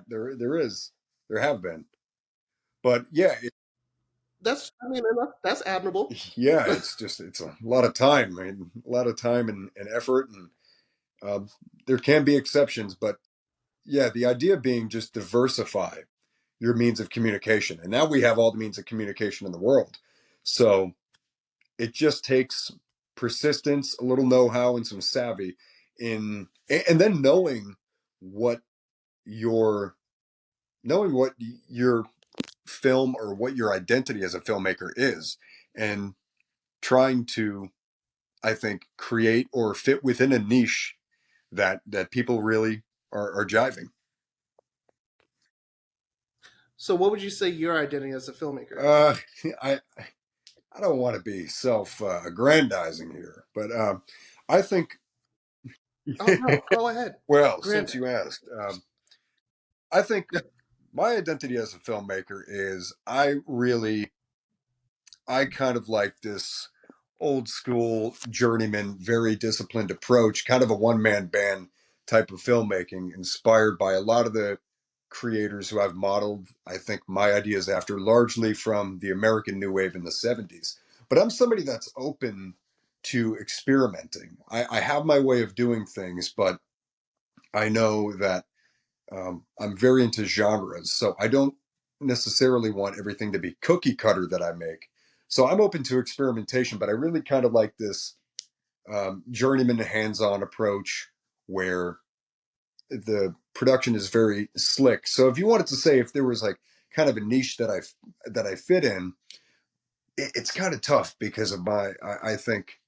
There have been, but yeah, that's I mean that's admirable. yeah, it's just it's a lot of time. I mean, a lot of time and effort, and um, there can be exceptions, but yeah, the idea being just diversify your means of communication, and now we have all the means of communication in the world. So it just takes persistence, a little know-how, and some savvy in, and then what your knowing what your film or what your identity as a filmmaker is, and trying to, I think, create or fit within a niche that people really are jiving. So what would you say your identity as a filmmaker is? Uh, I I don't want to be self aggrandizing here, but I think, Oh no, go ahead. well, since Granddad. you asked, I think my identity as a filmmaker is I kind of like this old school journeyman, very disciplined approach, kind of a one man band type of filmmaking, inspired by a lot of the creators who I've modeled, I think, my ideas after, largely from the American New Wave in the 70s. But I'm somebody that's open to experimenting. I have my way of doing things, but I know that I'm very into genres, so I don't necessarily want everything to be cookie cutter that I make. So I'm open to experimentation, but I really kind of like this journeyman hands-on approach where the production is very slick. So if you wanted to say if there was like kind of a niche that I fit in, it's kind of tough because of I think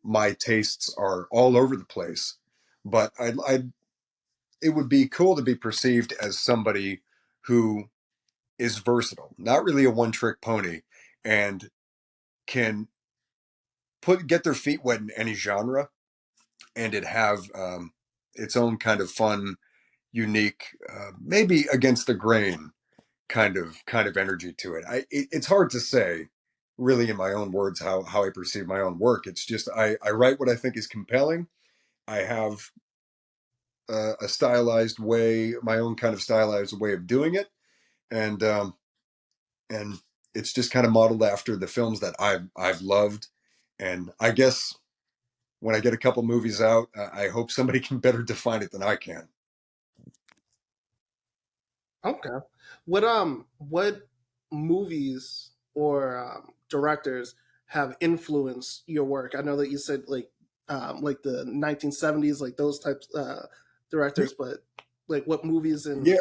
my tastes are all over the place. But I it would be cool to be perceived as somebody who is versatile, not really a one trick pony, and can get their feet wet in any genre, and it have its own kind of fun, unique, maybe against the grain kind of energy to it. It's hard to say, really, in my own words, how I perceive my own work. It's just I write what I think is compelling. I have a stylized way, my own kind of stylized way of doing it, and and it's just kind of modeled after the films that I've loved. And I guess when I get a couple movies out, I hope somebody can better define it than I can. Okay. What movies or directors have influenced your work? I know that you said like the 1970s, like those types directors, but like what movies and Yeah,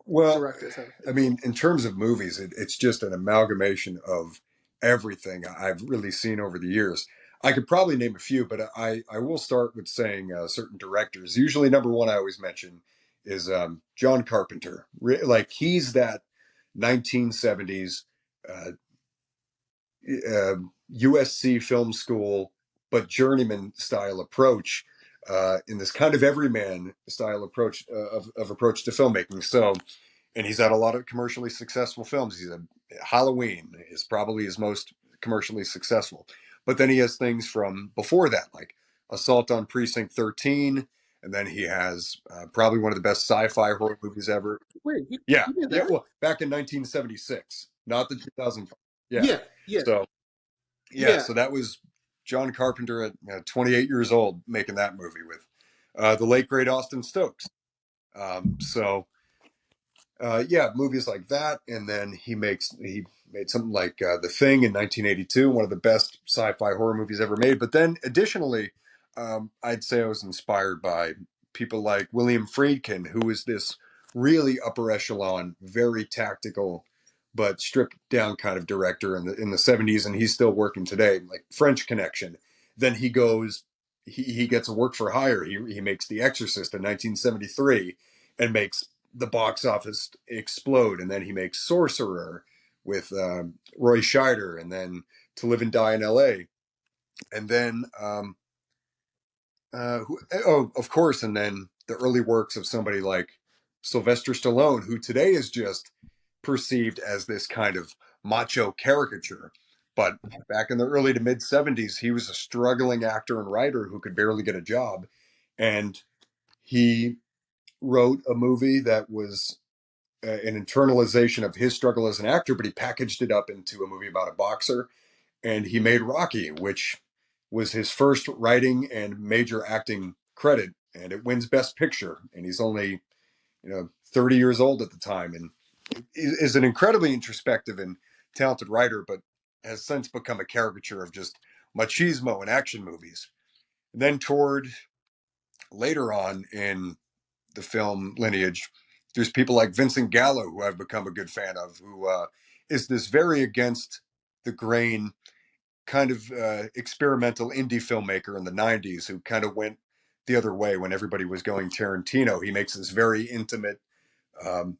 well, directors have I mean, influenced? in terms of movies, it's just an amalgamation of everything I've really seen over the years. I could probably name a few, but I will start with saying certain directors. Usually, number one I always mention is John Carpenter. Like he's that 1970s uh, USC film school, but journeyman style approach in this kind of everyman style approach of approach to filmmaking. So, and he's had a lot of commercially successful films. He's a Halloween is probably his most commercially successful, but then he has things from before that, like Assault on Precinct 13, and then he has probably one of the best sci-fi horror movies ever. Wait, Yeah, you did yeah. that? Well, back in 1976, not the 2005. Yeah. Yeah, yeah, So yeah, yeah. so that was John Carpenter at 28 years old making that movie with the late great Austin Stokes. So yeah, movies like that, and then he made something like The Thing in 1982, one of the best sci-fi horror movies ever made. But then additionally, I'd say I was inspired by people like William Friedkin, who was this really upper echelon, very tactical but stripped down kind of director in the 70s, and he's still working today, like French Connection. Then he goes, he gets a work for hire. He makes The Exorcist in 1973 and makes the box office explode. And then he makes Sorcerer with Roy Scheider, and then To Live and Die in L.A. And then Oh, of course, and then the early works of somebody like Sylvester Stallone, who today is just perceived as this kind of macho caricature. But back in the early to mid 70s, he was a struggling actor and writer who could barely get a job. And he wrote a movie that was an internalization of his struggle as an actor, but he packaged it up into a movie about a boxer. And he made Rocky, which was his first writing and major acting credit, and it wins Best Picture. And he's only 30 years old at the time, and is an incredibly introspective and talented writer, but has since become a caricature of just machismo in action movies. And then toward later on in the film lineage, there's people like Vincent Gallo, who I've become a good fan of, who is this very against the grain kind of experimental indie filmmaker in the 90s who kind of went the other way when everybody was going Tarantino. He makes this very intimate um,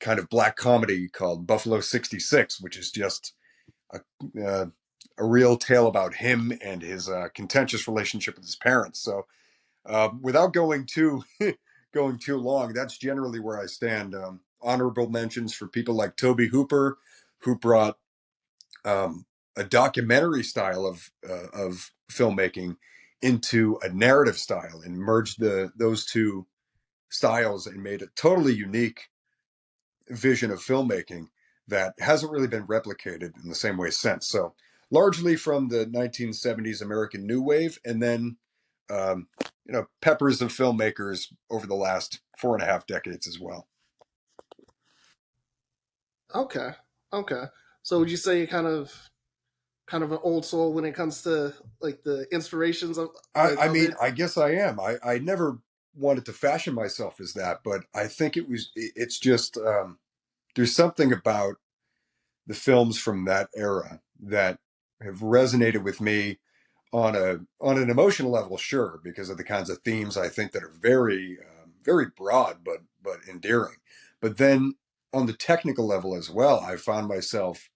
kind of black comedy called Buffalo 66, which is just a, uh, a real tale about him and his contentious relationship with his parents. So without going too going too long, that's generally where I stand. Honorable mentions for people like Toby Hooper, who brought um, a documentary style of filmmaking into a narrative style and merged those two styles and made a totally unique vision of filmmaking that hasn't really been replicated in the same way since. So largely from the 1970s American New Wave, and then um, peppers of filmmakers over the last 4.5 decades as well. Okay, okay. So would you say you're kind of an old soul when it comes to like the inspirations of I of mean, it? I guess I am. I never wanted to fashion myself as that, but I think it's just there's something about the films from that era that have resonated with me on an emotional level, sure, because of the kinds of themes I think that are very very broad but endearing. But then on the technical level as well, I found myself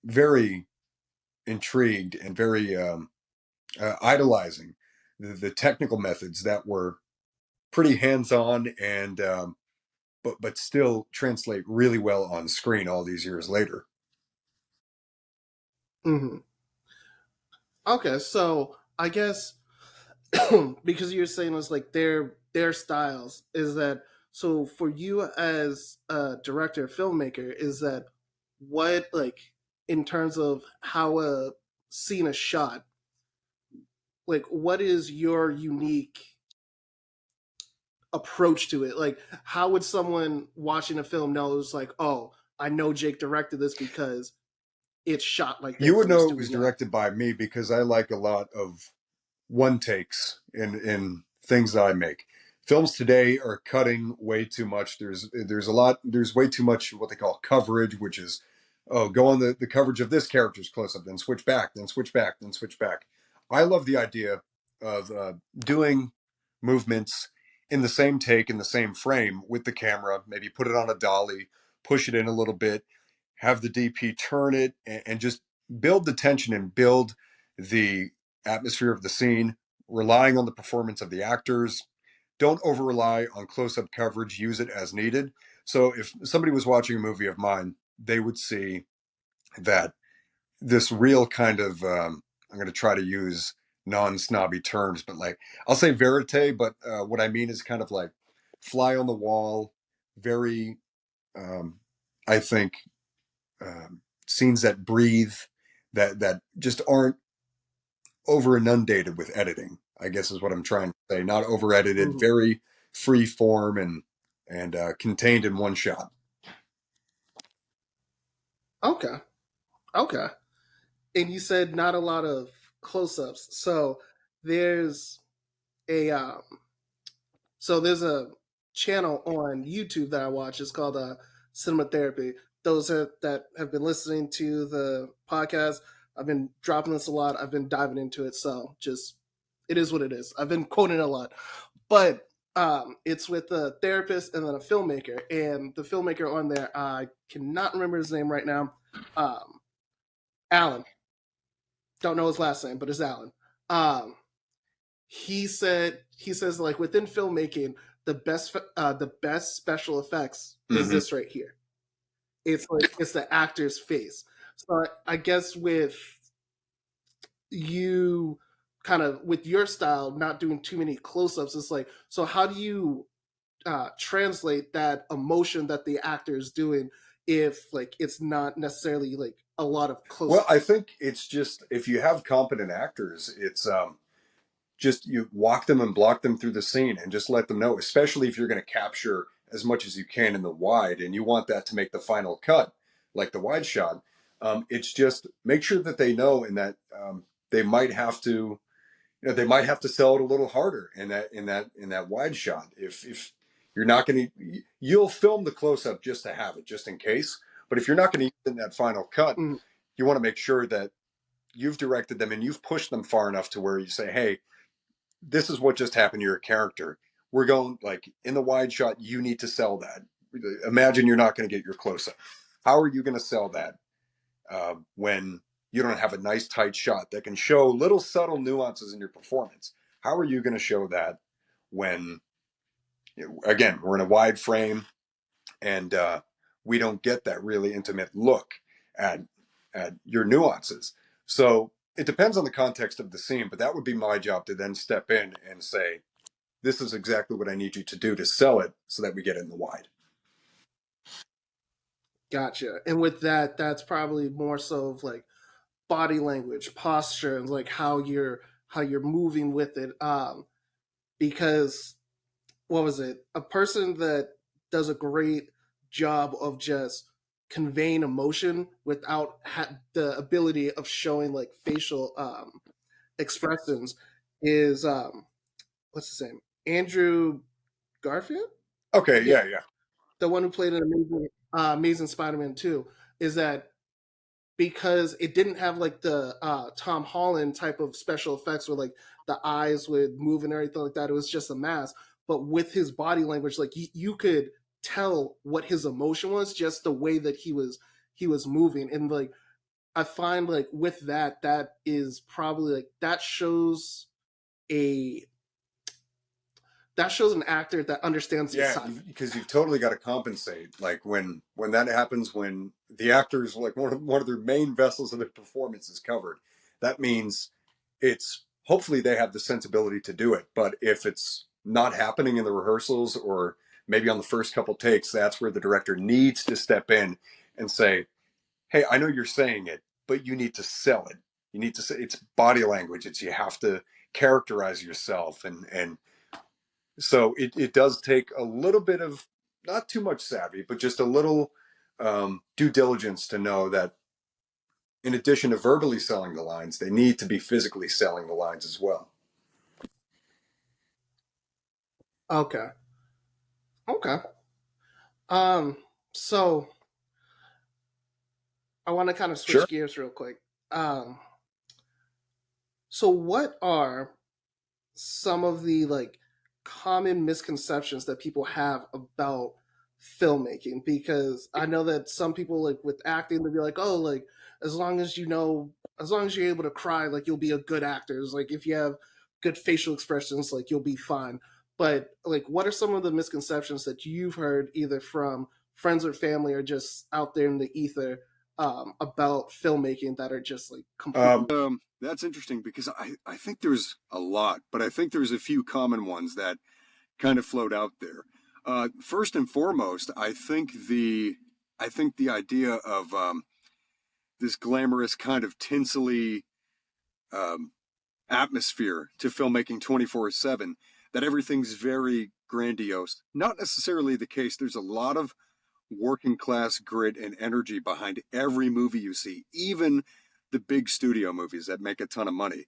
very intrigued and very idolizing the technical methods that were pretty hands on and but still translate really well on screen all these years later. Hmm. Okay, so I guess because you're saying it's like their styles is that so for you as a director filmmaker is that what like in terms of how a scene is shot, like what is your unique approach to it? Like how would someone watching a film knows like, oh, I know Jake directed this because it's shot like You this would and it's know it was doing that. directed by me because I like a lot of one takes in things that I make. Films today are cutting way too much. There's way too much what they call coverage, which is go on the coverage of this character's close up, then switch back, then switch back, then switch back. I love the idea of doing movements in the same take in the same frame with the camera. Maybe put it on a dolly, push it in a little bit, have the DP turn it, and just build the tension and build the atmosphere of the scene, relying on the performance of the actors. Don't over rely on close up coverage, use it as needed. So if somebody was watching a movie of mine, they would see that this real kind of, I'm going to try to use non snobby terms, but like I'll say verite, but what I mean is kind of like fly on the wall, very, um, I think, scenes that breathe, that just aren't over inundated with editing, I guess is what I'm trying to say. Not over edited, Hmm. very free form and contained in one shot. Okay, okay. And you said not a lot of close-ups. So there's a there's a channel on YouTube that I watch. It's called Cinema Therapy. That have been listening to the podcast, I've been dropping this a lot. I've been diving into it. So just it is what it is. I've been quoting a lot, but it's with a therapist and then a filmmaker. And the filmmaker on there, I cannot remember his name right now. Um, Alan. Don't know his last name, but it's Alan. Um, he says like within filmmaking, the best special effects is Hmm. this right here. It's like it's the actor's face. So I guess with you kind of with your style not doing too many close-ups, it's like, so how do you translate that emotion that the actor is doing if like it's not necessarily like a lot of Well, I close-ups? think it's just if you have competent actors, it's just you walk them and block them through the scene and just let them know, especially if you're going to capture as much as you can in the wide and you want that to make the final cut, like the wide shot. It's just make sure that they know and that they might have to, they might have to sell it a little harder in that wide shot. If you're not going to, you'll film the close up just to have it, just in case. But if you're not going to use it in that final cut, Mm, you want to make sure that you've directed them and you've pushed them far enough to where you say, hey, this is what just happened to your character. We're going like in the wide shot, you need to sell that. Imagine you're not going to get your close up. How are you going to sell that when you don't have a nice tight shot that can show little subtle nuances in your performance? How are you going to show that when, again, we're in a wide frame and we don't get that really intimate look at your nuances? So it depends on the context of the scene, but that would be my job to then step in and say, this is exactly what I need you to do to sell it so that we get it in the wide. gotcha. And with that, that's probably more so of like body language, posture, and like how you're moving with it. Because what was it? A person that does a great job of just conveying emotion without the ability of showing like facial expressions is what's his name? Andrew Garfield? Okay, Yeah, yeah, yeah. the one who played an Amazing Spider-Man 2. Is that because it didn't have like the Tom Holland type of special effects where like the eyes would move and everything like that. It was just a mask. But with his body language, like you could tell what his emotion was just the way that he was moving. And like I find like with that, that is probably like a that shows an actor that understands the Yeah, assignment. because you've totally got to compensate. Like when that happens, when the actors like one of their main vessels of their performance is covered, that means it's hopefully they have the sensibility to do it. But if it's not happening in the rehearsals or maybe on the first couple takes, that's where the director needs to step in and say, "Hey, I know you're saying it, but you need to sell it. You need to say it's body language. It's you have to characterize yourself and so it does take a little bit of not too much savvy, but just a little due diligence to know that in addition to verbally selling the lines, they need to be physically selling the lines as well. Okay. Okay. Um so I want to kind of Sure. switch gears real quick. Um so what are some of the like common misconceptions that people have about filmmaking? Because I know that some people like with acting they'll be like, oh, like as long as you know, as long as you're able to cry, like you'll be a good actor. It's like if you have good facial expressions, like you'll be fine. But like what are some of the misconceptions that you've heard either from friends or family or just out there in the ether about filmmaking that are just like completely That's interesting because I think there's a lot, but I think there's a few common ones that kind of float out there. First and foremost, I think the idea of this glamorous kind of tinselly um, atmosphere to filmmaking 24/7, that everything's very grandiose. Not necessarily the case. There's a lot of working class grit and energy behind every movie you see, even the big studio movies that make a ton of money.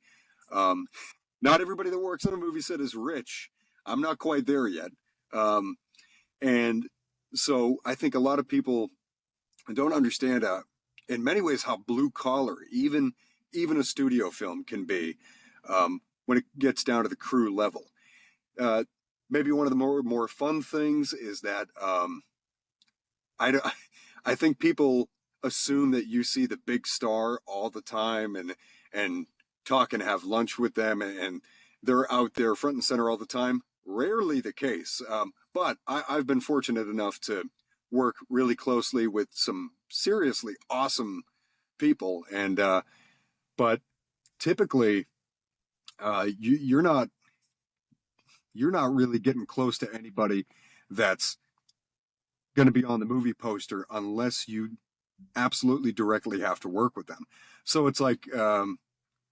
Um, Not everybody that works on a movie set is rich. I'm not quite there yet. Um, and so I think a lot of people don't understand, in many ways, how blue collar even a studio film can be when it gets down to the crew level. Uh, Maybe one of the more fun things is that I I think people assume that you see the big star all the time and talk and have lunch with them they're out there front and center all the time. Rarely the case. But I've been fortunate enough to work really closely with some seriously awesome people, and but typically, you're not really getting close to anybody that's going to be on the movie poster unless you absolutely directly have to work with them. So it's like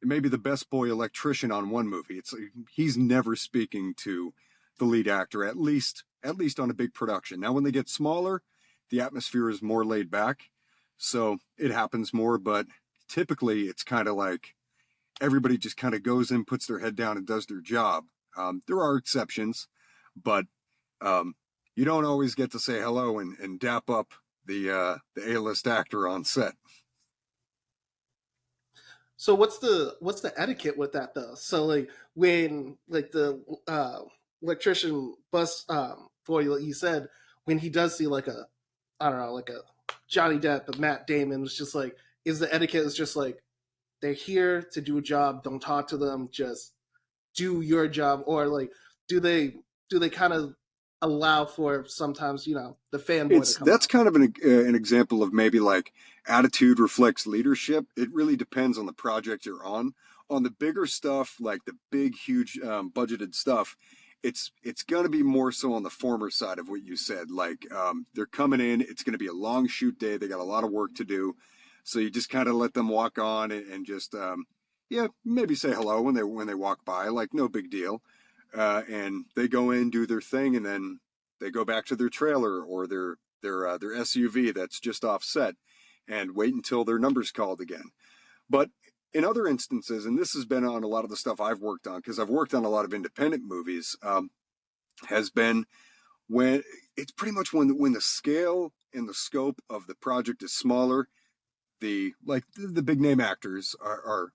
maybe the best boy electrician on one movie. It's like he's never speaking to the lead actor, at least on a big production. Now, when they get smaller, the atmosphere is more laid back, so it happens more. But typically, it's kind of like everybody just kind of goes in, puts their head down, and does their job. There are exceptions, but um, you don't always get to say hello and dap up the A-list actor on set. So what's the etiquette with that though? So like when like the electrician bus boy like you said when he does see like a I don't know like a Johnny Depp and Matt Damon, it's just like is the etiquette is just like they're here to do a job, don't talk to them, just do your job, or like do they do they kind of allow for sometimes the fanboy to It's come that's out? kind of an example of maybe like attitude reflects leadership. It really depends on the project you're on. On the bigger stuff, like the big, huge budgeted stuff, it's going to be more so on the former side of what you said. Like they're coming in, it's going to be a long shoot day. They got a lot of work to do, so you just kind of let them walk on and just yeah, maybe say hello when they walk by, like no big deal. And they go in, do their thing, and then they go back to their trailer or their SUV that's just offset and wait until their number's called again. But in other instances, and this has been on a lot of the stuff I've worked on because I've worked on a lot of independent movies, has been when it's pretty much when the scale and the scope of the project is smaller. The big name actors are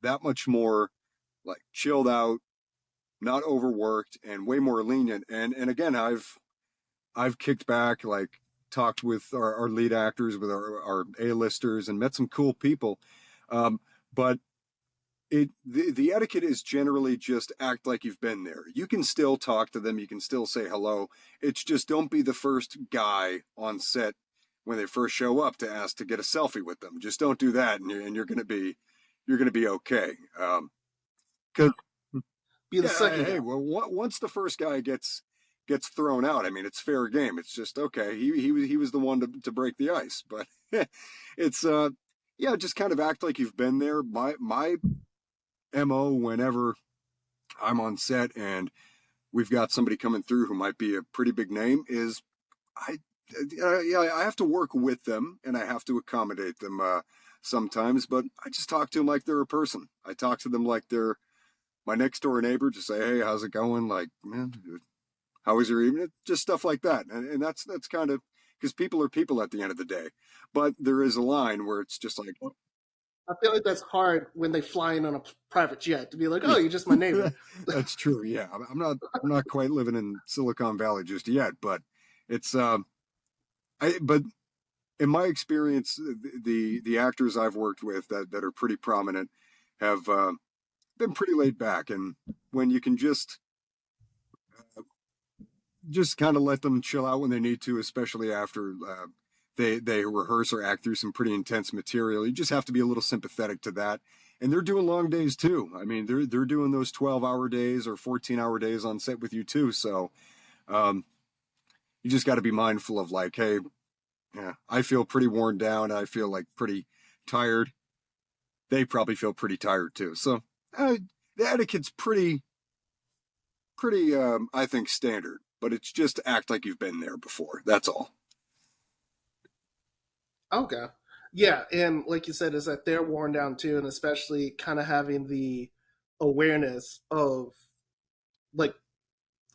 that much more like chilled out, not overworked, and way more lenient. And again, I've kicked back, like talked with our lead actors, with our A-listers, and met some cool people. But the etiquette is generally just act like you've been there. You can still talk to them, you can still say hello. It's just don't be the first guy on set when they first show up to ask to get a selfie with them. Just don't do that, and you're gonna be okay. Because Be the yeah, second hey, guy. well, once the first guy gets thrown out, I mean, it's fair game. It's just okay. He was the one to break the ice, but it's yeah, just kind of act like you've been there. My mo whenever I'm on set and we've got somebody coming through who might be a pretty big name is I yeah, I have to work with them and I have to accommodate them sometimes, but I just talk to them like they're a person. I talk to them like they're my next door neighbor. Just say, hey, how's it going? Like, man, how was your evening? Just stuff like that. And that's kind of because people are people at the end of the day. But there is a line where it's just like, I feel like that's hard when they fly in on a private jet to be like, oh, yeah, you're just my neighbor. that's true. Yeah, I'm not quite living in Silicon Valley just yet, but it's but in my experience, the actors I've worked with that are pretty prominent have been pretty laid back, and when you can just kind of let them chill out when they need to, especially after they rehearse or act through some pretty intense material. You just have to be a little sympathetic to that. And they're doing long days too. I mean, they're doing those 12-hour days or 14-hour days on set with you too. So um, you just got to be mindful of like, hey, yeah, I feel pretty worn down. I feel like pretty tired. They probably feel pretty tired too. So uh, the etiquette's pretty, I think, standard. But it's just act like you've been there before. That's all. Okay. Yeah, and like you said, is that they're worn down too, and especially kind of having the awareness of like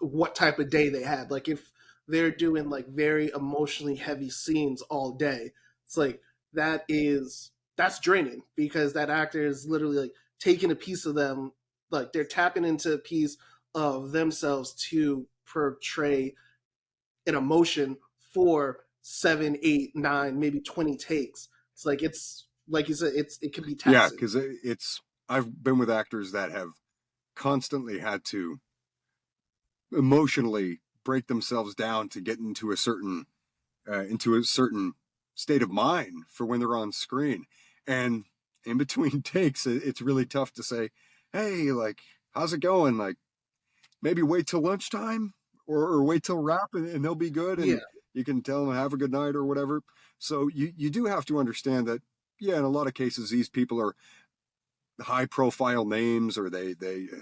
what type of day they had. Like if they're doing like very emotionally heavy scenes all day, it's like that's draining because that actor is literally like taking a piece of them, like they're tapping into a piece of themselves to portray an emotion for 7, 8, 9, maybe 20 takes. It's like you said, it can be Yeah, taxing. because it's I've been with actors that have constantly had to emotionally break themselves down to get into a certain state of mind for when they're on screen. And in between takes, it's really tough to say, "Hey, like, how's it going?" Like, maybe wait till lunchtime or wait till wrap and they'll be good, Yeah. and you can tell them have a good night or whatever. So you do have to understand that, yeah, in a lot of cases these people are high profile names, or they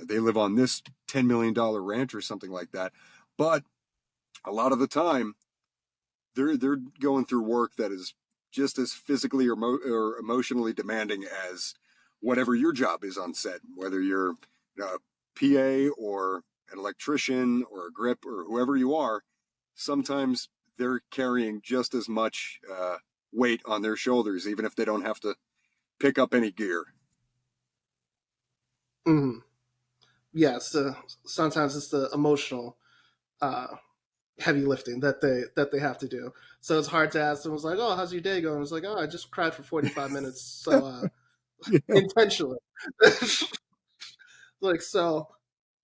live on this $10 million ranch or something like that. But a lot of the time they're going through work that is just as physically or emotionally demanding as whatever your job is on set, whether you're a PA or an electrician or a grip or whoever you are. Sometimes they're carrying just as much weight on their shoulders, even if they don't have to pick up any gear. Mm-hmm. Yeah. Sometimes it's the emotional uh, heavy lifting that they have to do. So it's hard to ask them. It's like, oh, how's your day going? It's like, oh, I just cried for 45 minutes. So Yeah. intentionally, like, so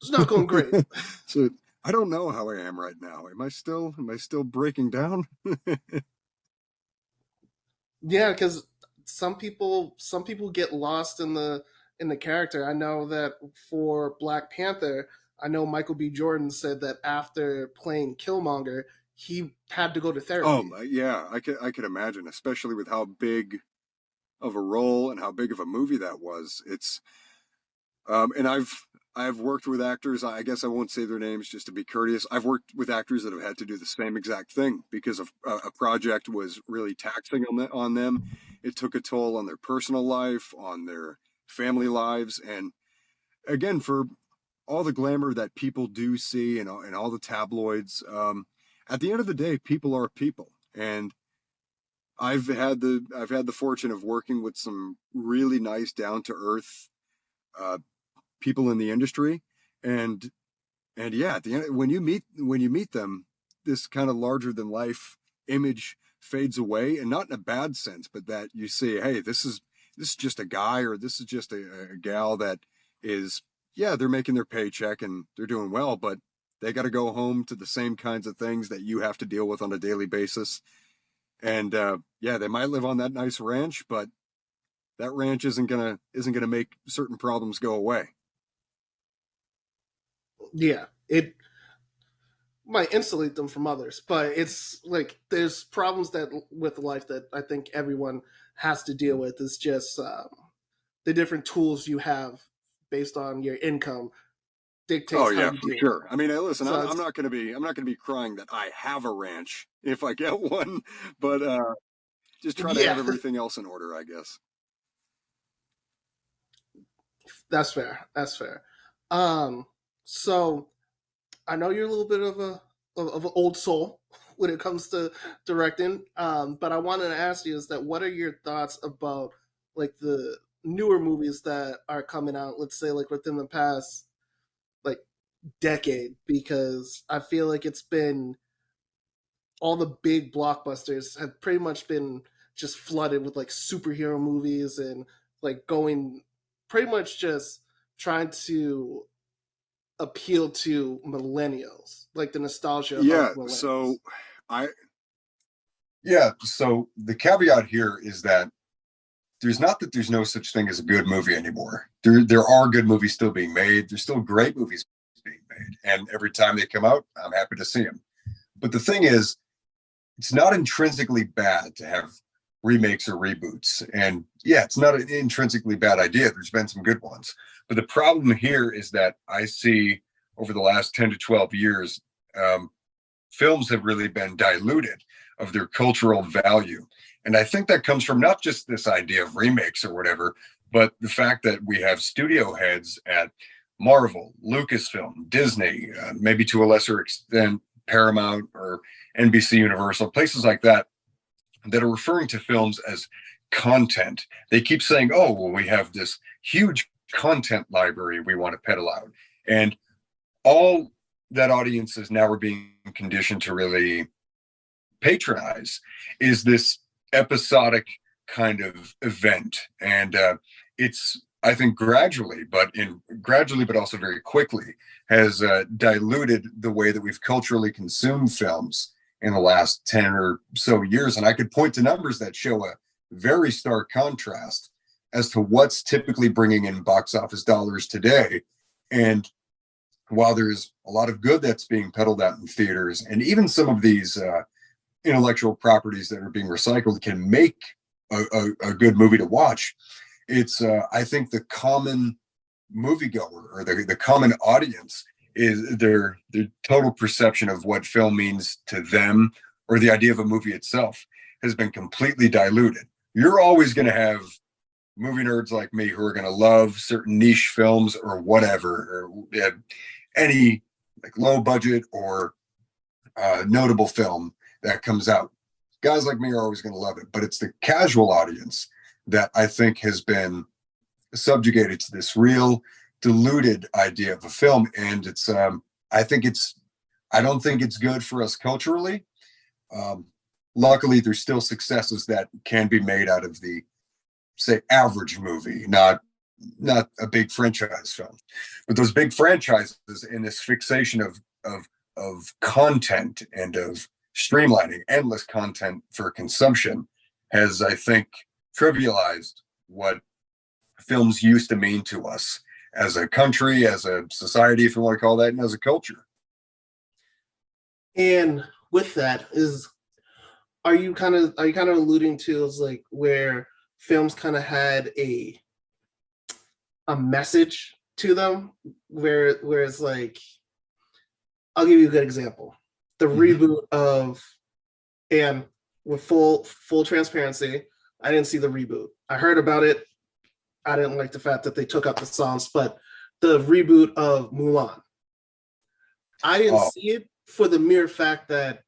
it's not going great. So I don't know how I am right now. Am I still breaking down? Yeah, because some people get lost in the character. I know that for Black Panther, I know Michael B. Jordan said that after playing Killmonger, he had to go to therapy. Yeah, I could imagine, especially with how big of a role and how big of a movie that was. And I've worked with actors. I guess I won't say their names just to be courteous. I've worked with actors that have had to do the same exact thing because of a project was really taxing on them. It took a toll on their personal life, on their family lives, and again, for all the glamour that people do see and all the tabloids, at the end of the day, people are people. And I've had the fortune of working with some really nice, down to earth uh, people in the industry, and yeah, at the end, when you meet them, this kind of larger than life image fades away, and not in a bad sense, but that you see, hey, this is just a guy, or this is just a gal that is, yeah, they're making their paycheck and they're doing well, but they got to go home to the same kinds of things that you have to deal with on a daily basis. And yeah, they might live on that nice ranch, but that ranch isn't gonna make certain problems go away. Yeah, it might insulate them from others, but it's like there's problems that with life that I think everyone has to deal with. It's just the different tools you have based on your income Oh dictates how yeah, you for deal with them. sure. I mean, listen, So I'm it's, not gonna be crying that I have a ranch if I get one, but just try to have yeah, everything else in order, I guess. that's fair. That's fair. Um, so I know you're a little bit of an old soul when it comes to directing, but I wanted to ask you is that what are your thoughts about like the newer movies that are coming out? Let's say like within the past like decade, because I feel like it's been all the big blockbusters have pretty much been just flooded with like superhero movies and like going pretty much just trying to appeal to millennials, like the nostalgia Yeah. of millennials. So I Yeah, so the caveat here is that there's no such thing as a good movie anymore. There are good movies still being made. There's still great movies being made, and every time they come out, I'm happy to see them. But the thing is, it's not intrinsically bad to have remakes or reboots. And yeah, it's not an intrinsically bad idea. There's been some good ones. But the problem here is that I see over the last 10 to 12 years, um, films have really been diluted of their cultural value. And I think that comes from not just this idea of remakes or whatever, but the fact that we have studio heads at Marvel, Lucasfilm, Disney, maybe to a lesser extent, Paramount or NBC Universal, places like that, that are referring to films as content. They keep saying, oh, well, we have this huge content library we want to peddle out. And all that audiences now are being conditioned to really patronize is this episodic kind of event. And it's I think gradually, but also very quickly, has diluted the way that we've culturally consumed films in the last 10 or so years. And I could point to numbers that show a very stark contrast as to what's typically bringing in box office dollars today. And while there's a lot of good that's being peddled out in theaters, and even some of these intellectual properties that are being recycled can make a good movie to watch, it's I think the common moviegoer or the common audience is their total perception of what film means to them, or the idea of a movie itself, has been completely diluted. You're always going to have movie nerds like me who are going to love certain niche films or whatever, or any like low budget or notable film that comes out. Guys like me are always going to love it, but it's the casual audience that I think has been subjugated to this real diluted idea of a film. And it's I don't think it's good for us culturally. Luckily there's still successes that can be made out of the, say, average movie, not a big franchise film, but those big franchises and this fixation of content and of streamlining endless content for consumption has, I think, trivialized what films used to mean to us as a country, as a society, if you want to call that, and as a culture. And with that is, are you kind of alluding to is like where films kind of had a message to them, where it's like, I'll give you a good example. The reboot of, and with full transparency, I didn't see the reboot. I heard about it. I didn't like the fact that they took out the songs, but the reboot of Mulan, I didn't Oh, see it for the mere fact that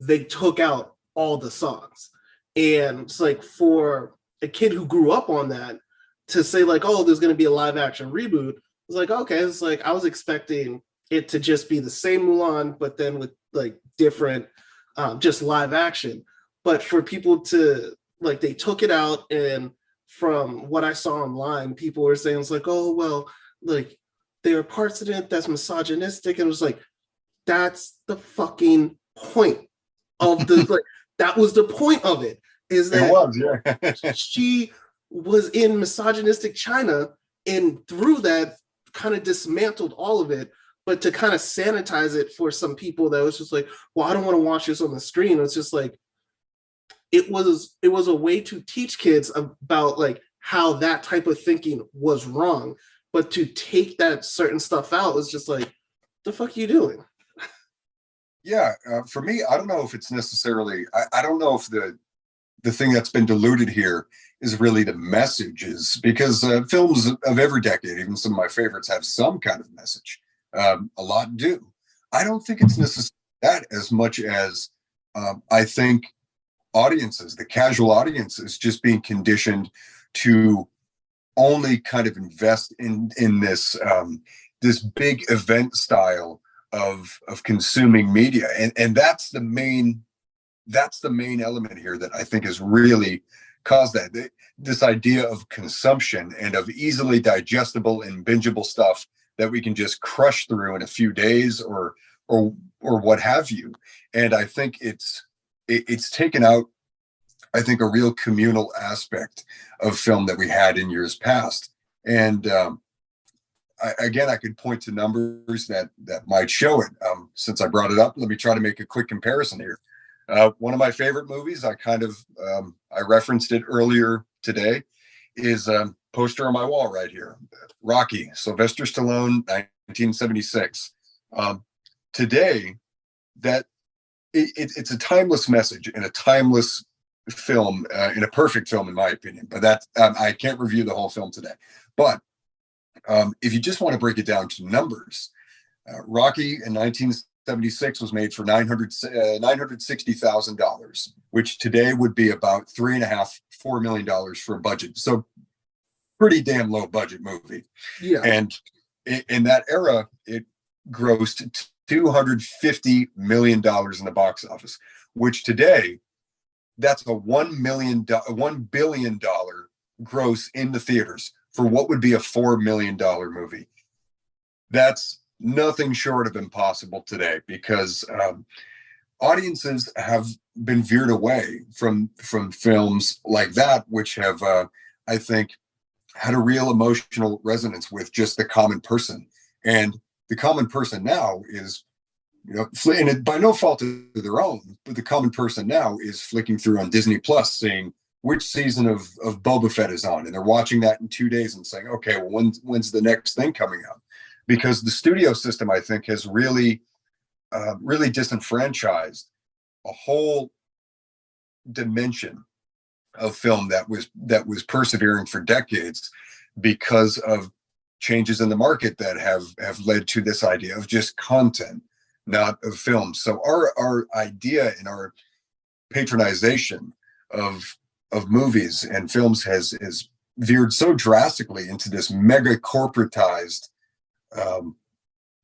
they took out all the songs. And it's like, for a kid who grew up on that to say like, oh, there's going to be a live action reboot, it's like, okay, it's like I was expecting it to just be the same Mulan, but then with like different, just live action. But for people to like, they took it out, and from what I saw online, people were saying it's like, oh well, like there are parts of it that's misogynistic, and it was like, that's the fucking point of the like, that was the point of it, is it that was, yeah. she was in misogynistic China, and through that kind of dismantled all of it. But to kind of sanitize it for some people that was just like, well, I don't want to watch this on the screen. It's just like, it was a way to teach kids about like how that type of thinking was wrong. But to take that certain stuff out was just like, the fuck are you doing? Yeah, for me, I don't know if it's necessarily. I don't know if the thing that's been diluted here is really the messages, because films of every decade, even some of my favorites, have some kind of message. A lot do. I don't think it's necessarily that as much as I think audiences, the casual audience, is just being conditioned to only kind of invest in this big event style of consuming media, and that's the main element here that I think has really caused that this idea of consumption and of easily digestible and bingeable stuff that we can just crush through in a few days or what have you. And I think it's taken out, I think, a real communal aspect of film that we had in years past. And again, I could point to numbers that might show it. Since I brought it up, let me try to make a quick comparison here. One of my favorite movies, I referenced it earlier today, is a poster on my wall right here. Rocky, Sylvester Stallone, 1976. Today, that it's a timeless message and a timeless film, and a perfect film in my opinion. But that I can't review the whole film today. But if you just want to break it down to numbers, Rocky in 1976 was made for $960,000, which today would be about $3.5–4 million for a budget. So pretty damn low budget movie. Yeah. And in that era, it grossed $250 million in the box office, which today, that's a $1 billion gross in the theaters for what would be a $4 million movie. That's nothing short of impossible today, because audiences have been veered away from films like that, which have, I think, had a real emotional resonance with just the common person. And the common person now is, and it, by no fault of their own, but the common person now is flicking through on Disney Plus, seeing which season of Boba Fett is on, and they're watching that in 2 days and saying, okay, well, when's the next thing coming out? Because the studio system, I think, has really, really disenfranchised a whole dimension of film that was persevering for decades, because of changes in the market that have led to this idea of just content, not of film. So our idea and our patronization of movies and films has veered so drastically into this mega corporatized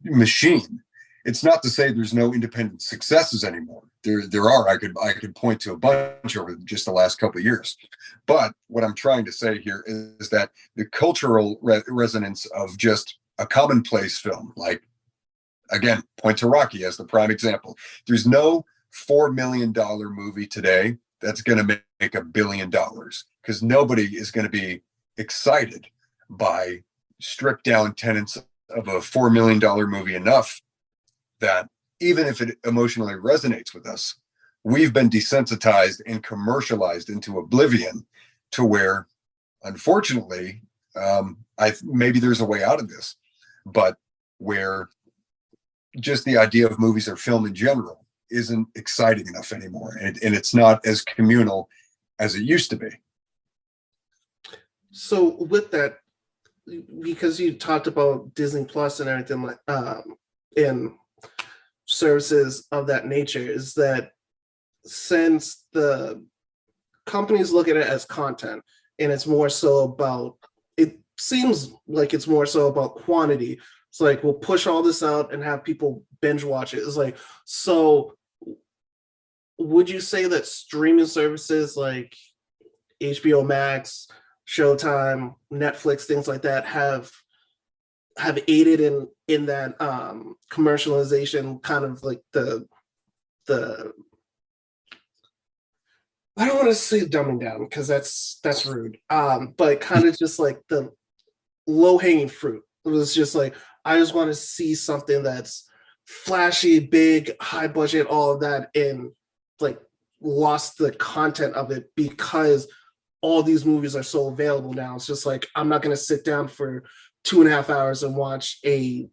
machine. It's not to say there's no independent successes anymore. There are. I could point to a bunch over just the last couple of years. But what I'm trying to say here is that the cultural resonance of just a commonplace film, like, again, point to Rocky as the prime example. There's no $4 million movie today that's going to make $1 billion, because nobody is going to be excited by stripped down tenets of a $4 million movie enough that even if it emotionally resonates with us, we've been desensitized and commercialized into oblivion, to where, unfortunately, maybe there's a way out of this, but where just the idea of movies or film in general isn't exciting enough anymore, and it's not as communal as it used to be. So with that, because you talked about Disney Plus and everything, like and services of that nature, is that since the companies look at it as content, and it's more so about, it seems like it's more so about quantity. It's like, we'll push all this out and have people binge watch it. It's like, so would you say that streaming services like HBO Max, Showtime, Netflix, things like that have aided in that commercialization, kind of like the I don't want to say dumbing down, because that's rude, but kind of just like the low hanging fruit. It was just like, I just want to see something that's flashy, big, high budget, all of that, and like lost the content of it because all these movies are so available now. It's just like, I'm not going to sit down for 2.5 hours and watch an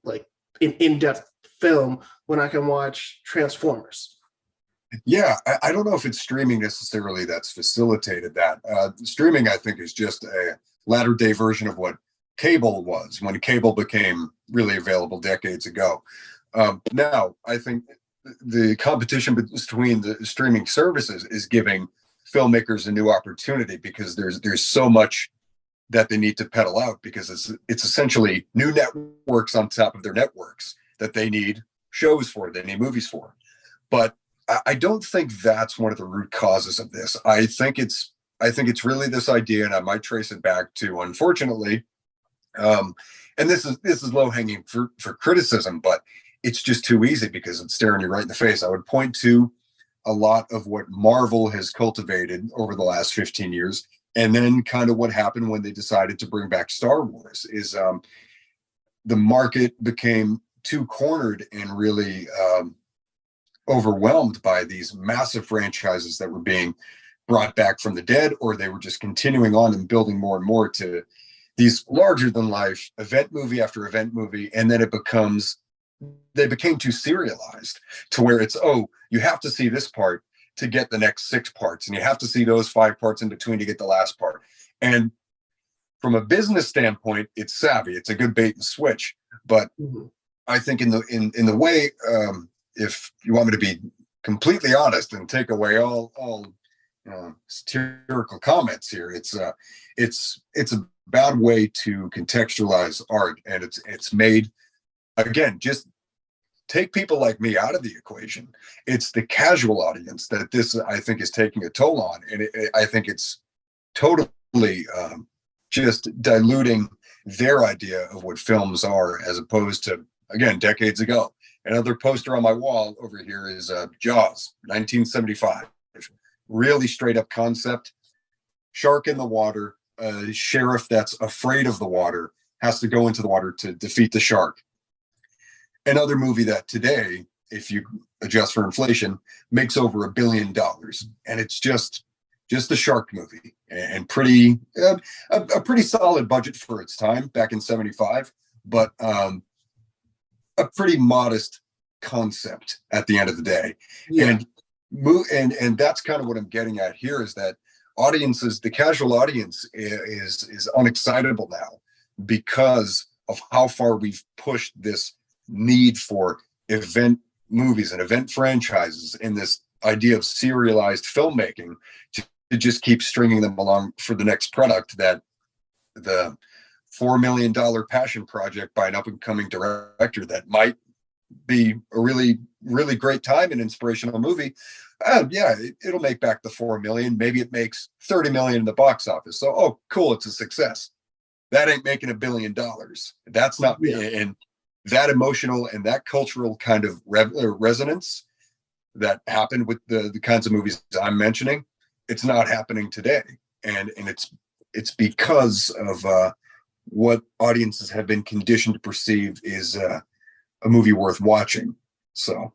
in-depth film when I can watch Transformers. Yeah, I don't know if it's streaming necessarily that's facilitated that. Streaming, I think, is just a latter day version of what cable was, when cable became really available decades ago. Now, I think the competition between the streaming services is giving filmmakers a new opportunity, because there's so much that they need to pedal out, because it's essentially new networks on top of their networks that they need shows for, they need movies for. But I don't think that's one of the root causes of this. I think it's really this idea, and I might trace it back to, unfortunately, and this is low hanging fruit for criticism, but it's just too easy because it's staring you right in the face. I would point to a lot of what Marvel has cultivated over the last 15 years, and then kind of what happened when they decided to bring back Star Wars. Is the market became too cornered and really overwhelmed by these massive franchises that were being brought back from the dead, or they were just continuing on and building more and more to these larger than life event movie after event movie. And then they became too serialized, to where it's, oh, you have to see this part to get the next 6 parts, and you have to see those 5 parts in between to get the last part. And from a business standpoint, it's savvy, it's a good bait and switch. But I think in the way, if you want me to be completely honest and take away all satirical comments here, it's a bad way to contextualize art, and it's made, again, just take people like me out of the equation. It's the casual audience that this, I think, is taking a toll on, and I think it's totally just diluting their idea of what films are, as opposed to, again, decades ago. Another poster on my wall over here is Jaws, 1975. Really straight up concept. Shark in the water, a sheriff that's afraid of the water has to go into the water to defeat the shark. Another movie that today, if you adjust for inflation, makes over $1 billion, and it's just a shark movie, and pretty a pretty solid budget for its time back in '75, but a pretty modest concept at the end of the day. Yeah. And that's kind of what I'm getting at here, is that audiences, the casual audience, is unexcitable now because of how far we've pushed this need for event movies and event franchises, and this idea of serialized filmmaking to just keep stringing them along for the next product, that the $4 million passion project by an up and coming director that might be a really, really great time and inspirational movie. Yeah, it'll make back the 4 million. Maybe it makes 30 million in the box office. So, oh, cool, it's a success. That ain't making $1 billion. That's not me. Yeah. And that emotional and that cultural kind of resonance that happened with the kinds of movies I'm mentioning, it's not happening today. And it's because of what audiences have been conditioned to perceive is a movie worth watching. So,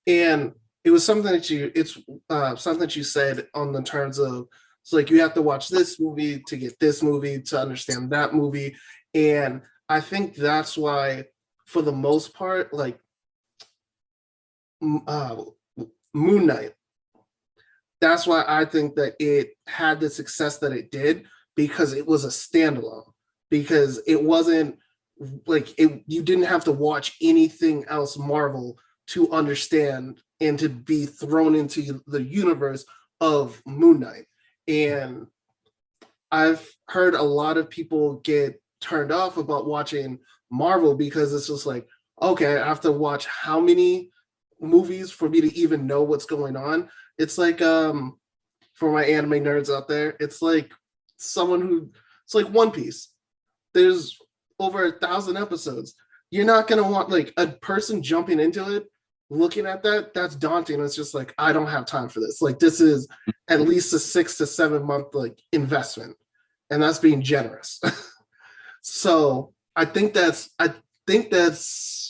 And it was something that you said on the terms of, it's like you have to watch this movie to get this movie to understand that movie. And I think that's why, for the most part, like Moon Knight, that's why I think that it had the success that it did, because it was a standalone, because it wasn't like you didn't have to watch anything else Marvel to understand and to be thrown into the universe of Moon Knight. And I've heard a lot of people get turned off about watching Marvel because it's just like, okay, I have to watch how many movies for me to even know what's going on. It's like, for my anime nerds out there, it's like it's like One Piece. There's over 1,000 episodes. You're not gonna want, like, a person jumping into it, looking at that. That's daunting. It's just like, I don't have time for this. Like, this is at least a 6 to 7 month like investment, and that's being generous. So I think that's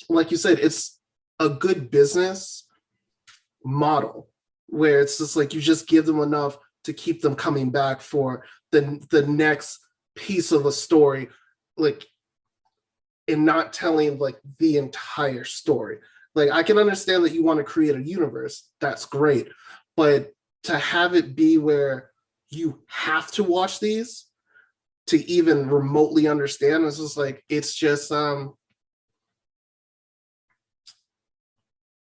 like you said, it's a good business model where it's just like you just give them enough to keep them coming back for the next piece of a story, like, and not telling like the entire story. Like, I can understand that you want to create a universe, that's great, but to have it be where you have to watch these to even remotely understand, it's just like, it's just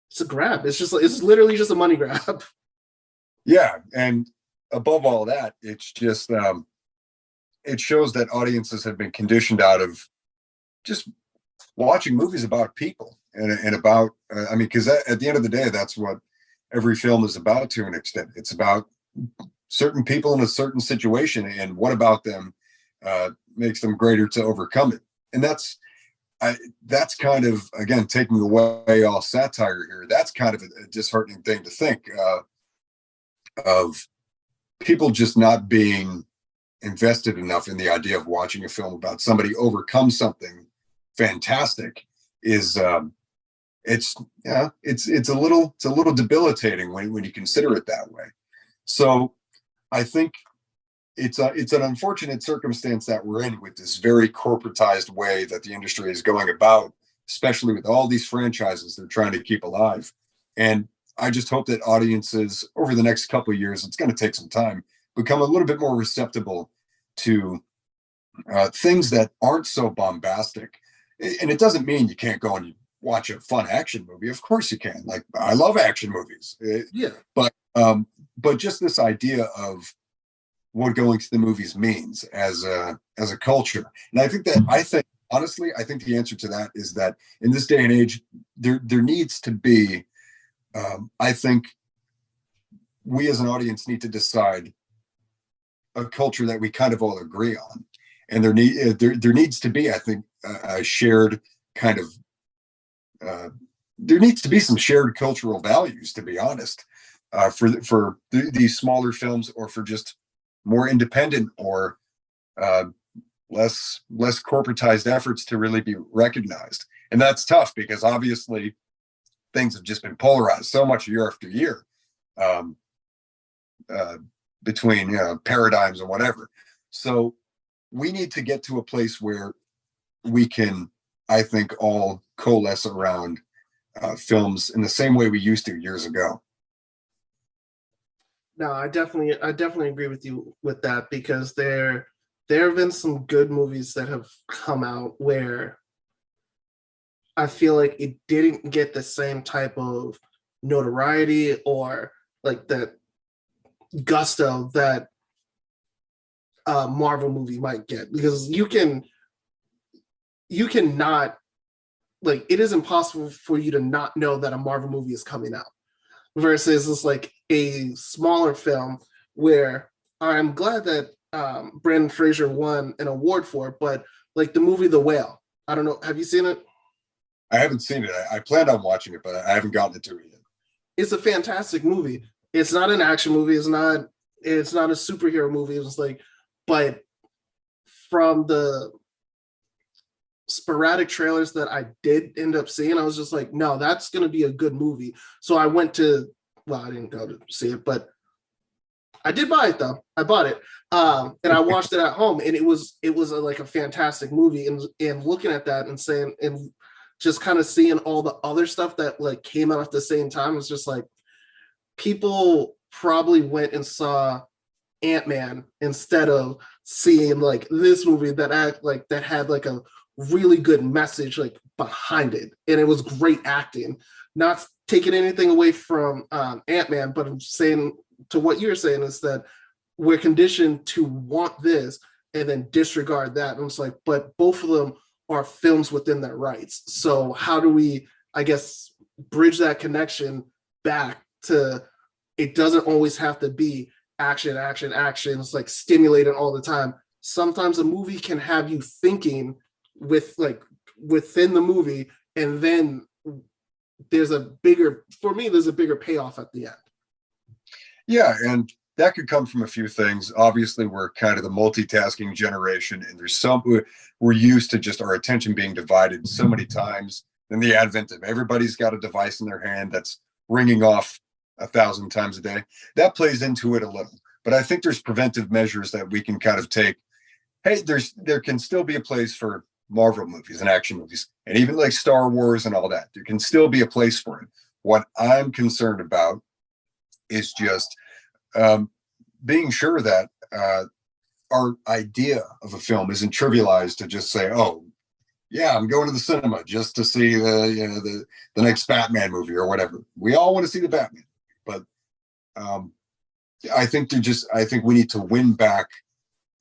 it's a grab. It's just like, it's literally just a money grab. yeah. And above all that, it's just, it shows that audiences have been conditioned out of just watching movies about people and about, I mean, because at the end of the day, that's what every film is about to an extent. It's about certain people in a certain situation, and what about them makes them greater to overcome it. And that's kind of, again, taking away all satire here, that's kind of a disheartening thing to think of people just not being invested enough in the idea of watching a film about somebody overcome something fantastic. Is it's yeah, it's a little debilitating when you consider it that way. So I think it's an unfortunate circumstance that we're in with this very corporatized way that the industry is going about, especially with all these franchises they're trying to keep alive. And I just hope that audiences over the next couple of years, it's going to take some time, become a little bit more receptible to things that aren't so bombastic. And it doesn't mean you can't go and watch a fun action movie. Of course you can. Like, I love action movies. Yeah. But just this idea of what going to the movies means as a culture. And I think honestly, I think the answer to that is that in this day and age, there needs to be, I think we as an audience need to decide a culture that we kind of all agree on. and there needs to be, I think, a shared kind of there needs to be some shared cultural values, to be honest, these smaller films, or for just more independent or uh, less corporatized efforts to really be recognized. And that's tough because obviously things have just been polarized so much year after year, um, uh, between paradigms and whatever. So we need to get to a place where we can, I think, all coalesce around films in the same way we used to years ago. No, I definitely agree with you with that, because there have been some good movies that have come out where I feel like it didn't get the same type of notoriety or like that gusto that a Marvel movie might get, because you cannot, like, it is impossible for you to not know that a Marvel movie is coming out, versus it's like a smaller film where I'm glad that Brandon Fraser won an award for it, but like the movie The Whale, I don't know, have you seen it? I haven't seen it. I planned on watching it, but I haven't gotten to it yet. It's a fantastic movie. It's not an action movie. It's not a superhero movie. It's like, but from the sporadic trailers that I did end up seeing, I was just like, no, that's going to be a good movie. So I went to, well, I didn't go to see it, but I did buy it though. I bought it, and I watched it at home, and it was like a fantastic movie. And looking at that and saying, and just kind of seeing all the other stuff that like came out at the same time, it's just like people probably went and saw Ant-Man instead of seeing like this movie that act like that had like a really good message like behind it, and it was great acting. Not taking anything away from Ant-Man, but I'm saying to what you're saying is that we're conditioned to want this and then disregard that. And it's like, but both of them are films within their rights. So how do we, I guess, bridge that connection back to, it doesn't always have to be action, action, action. It's like stimulating all the time. Sometimes a movie can have you thinking with like within the movie, and then there's a bigger payoff at the end. Yeah, and that could come from a few things. Obviously, we're kind of the multitasking generation, and we're used to just our attention being divided so many times. And the advent of everybody's got a device in their hand that's ringing off 1,000 times a day, that plays into it a little. But I think there's preventive measures that we can kind of take. Hey, there can still be a place for Marvel movies and action movies, and even like Star Wars and all that. There can still be a place for it. What I'm concerned about is just um, being sure that our idea of a film isn't trivialized to just say, "Oh, yeah, I'm going to the cinema just to see the next Batman movie or whatever." We all want to see the Batman, but um, I think we need to win back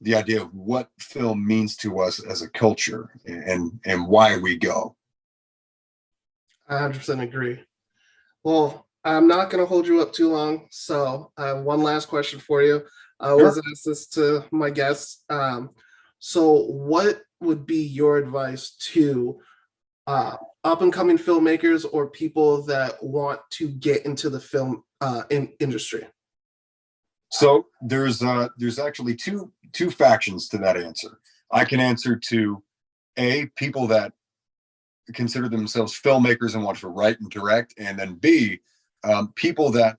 the idea of what film means to us as a culture, and why we go. I 100% agree. Well, I'm not going to hold you up too long. So I have one last question for you. I always Sure. ask this to my guests. So, what would be your advice to up and coming filmmakers or people that want to get into the film industry? So there's actually two factions to that answer. I can answer to A, people that consider themselves filmmakers and want to write and direct, and then B, people that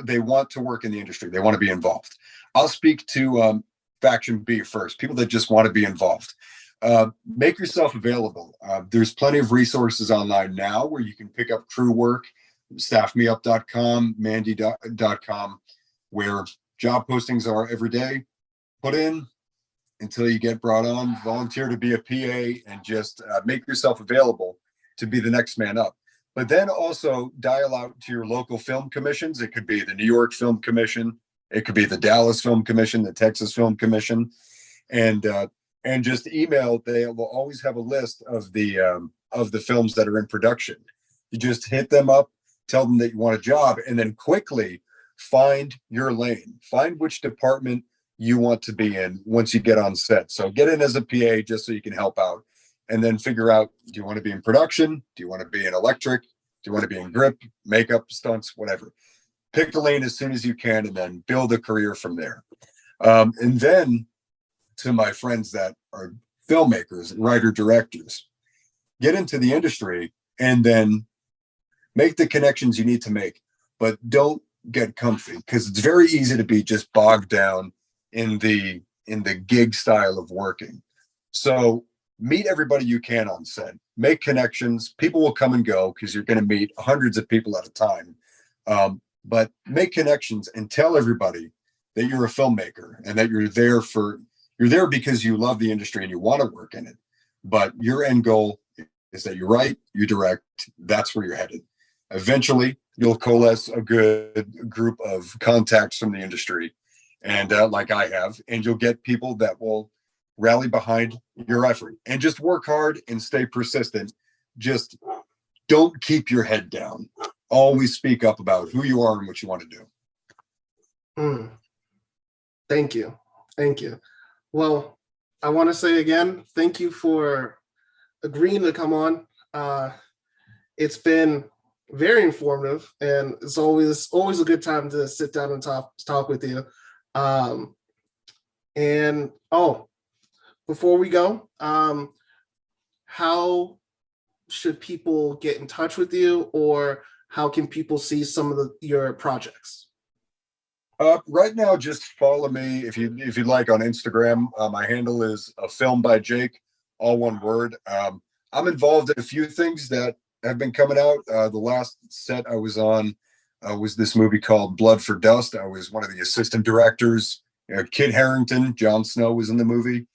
they want to work in the industry. They want to be involved. I'll speak to faction B first. People that just want to be involved. Make yourself available. There's plenty of resources online now where you can pick up crew work, staffmeup.com, mandy.com, where job postings are every day. Put in until you get brought on, volunteer to be a PA, and just make yourself available to be the next man up. But then also dial out to your local film commissions. It could be the New York Film Commission, it could be the Dallas Film Commission, the Texas Film Commission, and just email. They will always have a list of the films that are in production. You just hit them up, tell them that you want a job, and then quickly find your lane. Find which department you want to be in once you get on set. So get in as a PA just so you can help out, and then figure out, do you want to be in production? Do you want to be in electric? Do you want to be in grip, makeup, stunts, whatever? Pick the lane as soon as you can, and then build a career from there. And then to my friends that are filmmakers, writer directors, get into the industry and then make the connections you need to make, but don't get comfy, because it's very easy to be just bogged down in the gig style of working. So meet everybody you can on set, make connections. People will come and go because you're going to meet hundreds of people at a time. But make connections and tell everybody that you're a filmmaker and that you're there because you love the industry and you want to work in it. But your end goal is that you write, you direct, that's where you're headed. Eventually, you'll coalesce a good group of contacts from the industry, and like I have, and you'll get people that will rally behind your effort. And just work hard and stay persistent. Just don't keep your head down. Always speak up about who you are and what you want to do. Mm, thank you. Thank you. Well, I want to say again, thank you for agreeing to come on. It's been very informative, and it's always a good time to sit down and talk with you. Um, and before we go, how should people get in touch with you, or how can people see some of your projects? Right now, just follow me if you'd like on Instagram. My handle is a film by Jake, all one word. I'm involved in a few things that have been coming out. The last set I was on was this movie called Blood for Dust. I was one of the assistant directors. Kit Harington, Jon Snow was in the movie.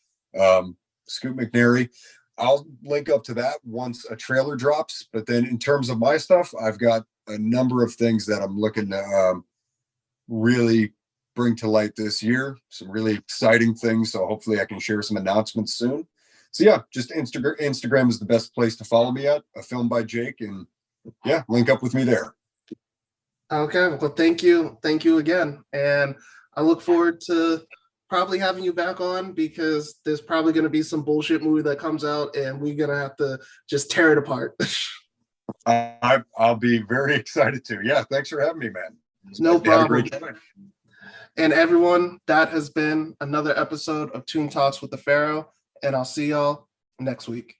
Scoot McNairy. I'll link up to that once a trailer drops. But then in terms of my stuff, I've got a number of things that I'm looking to really bring to light this year. Some really exciting things. So hopefully I can share some announcements soon. So yeah, just Instagram is the best place to follow me at, a film by Jake, and yeah, link up with me there. Okay, well, thank you. Thank you again. And I look forward to probably having you back on, because there's probably going to be some bullshit movie that comes out and we're going to have to just tear it apart. I'll be very excited to. Yeah, thanks for having me, man. No Had a problem. great time. And everyone, that has been another episode of Toon Talks with the Pharaoh, and I'll see y'all next week.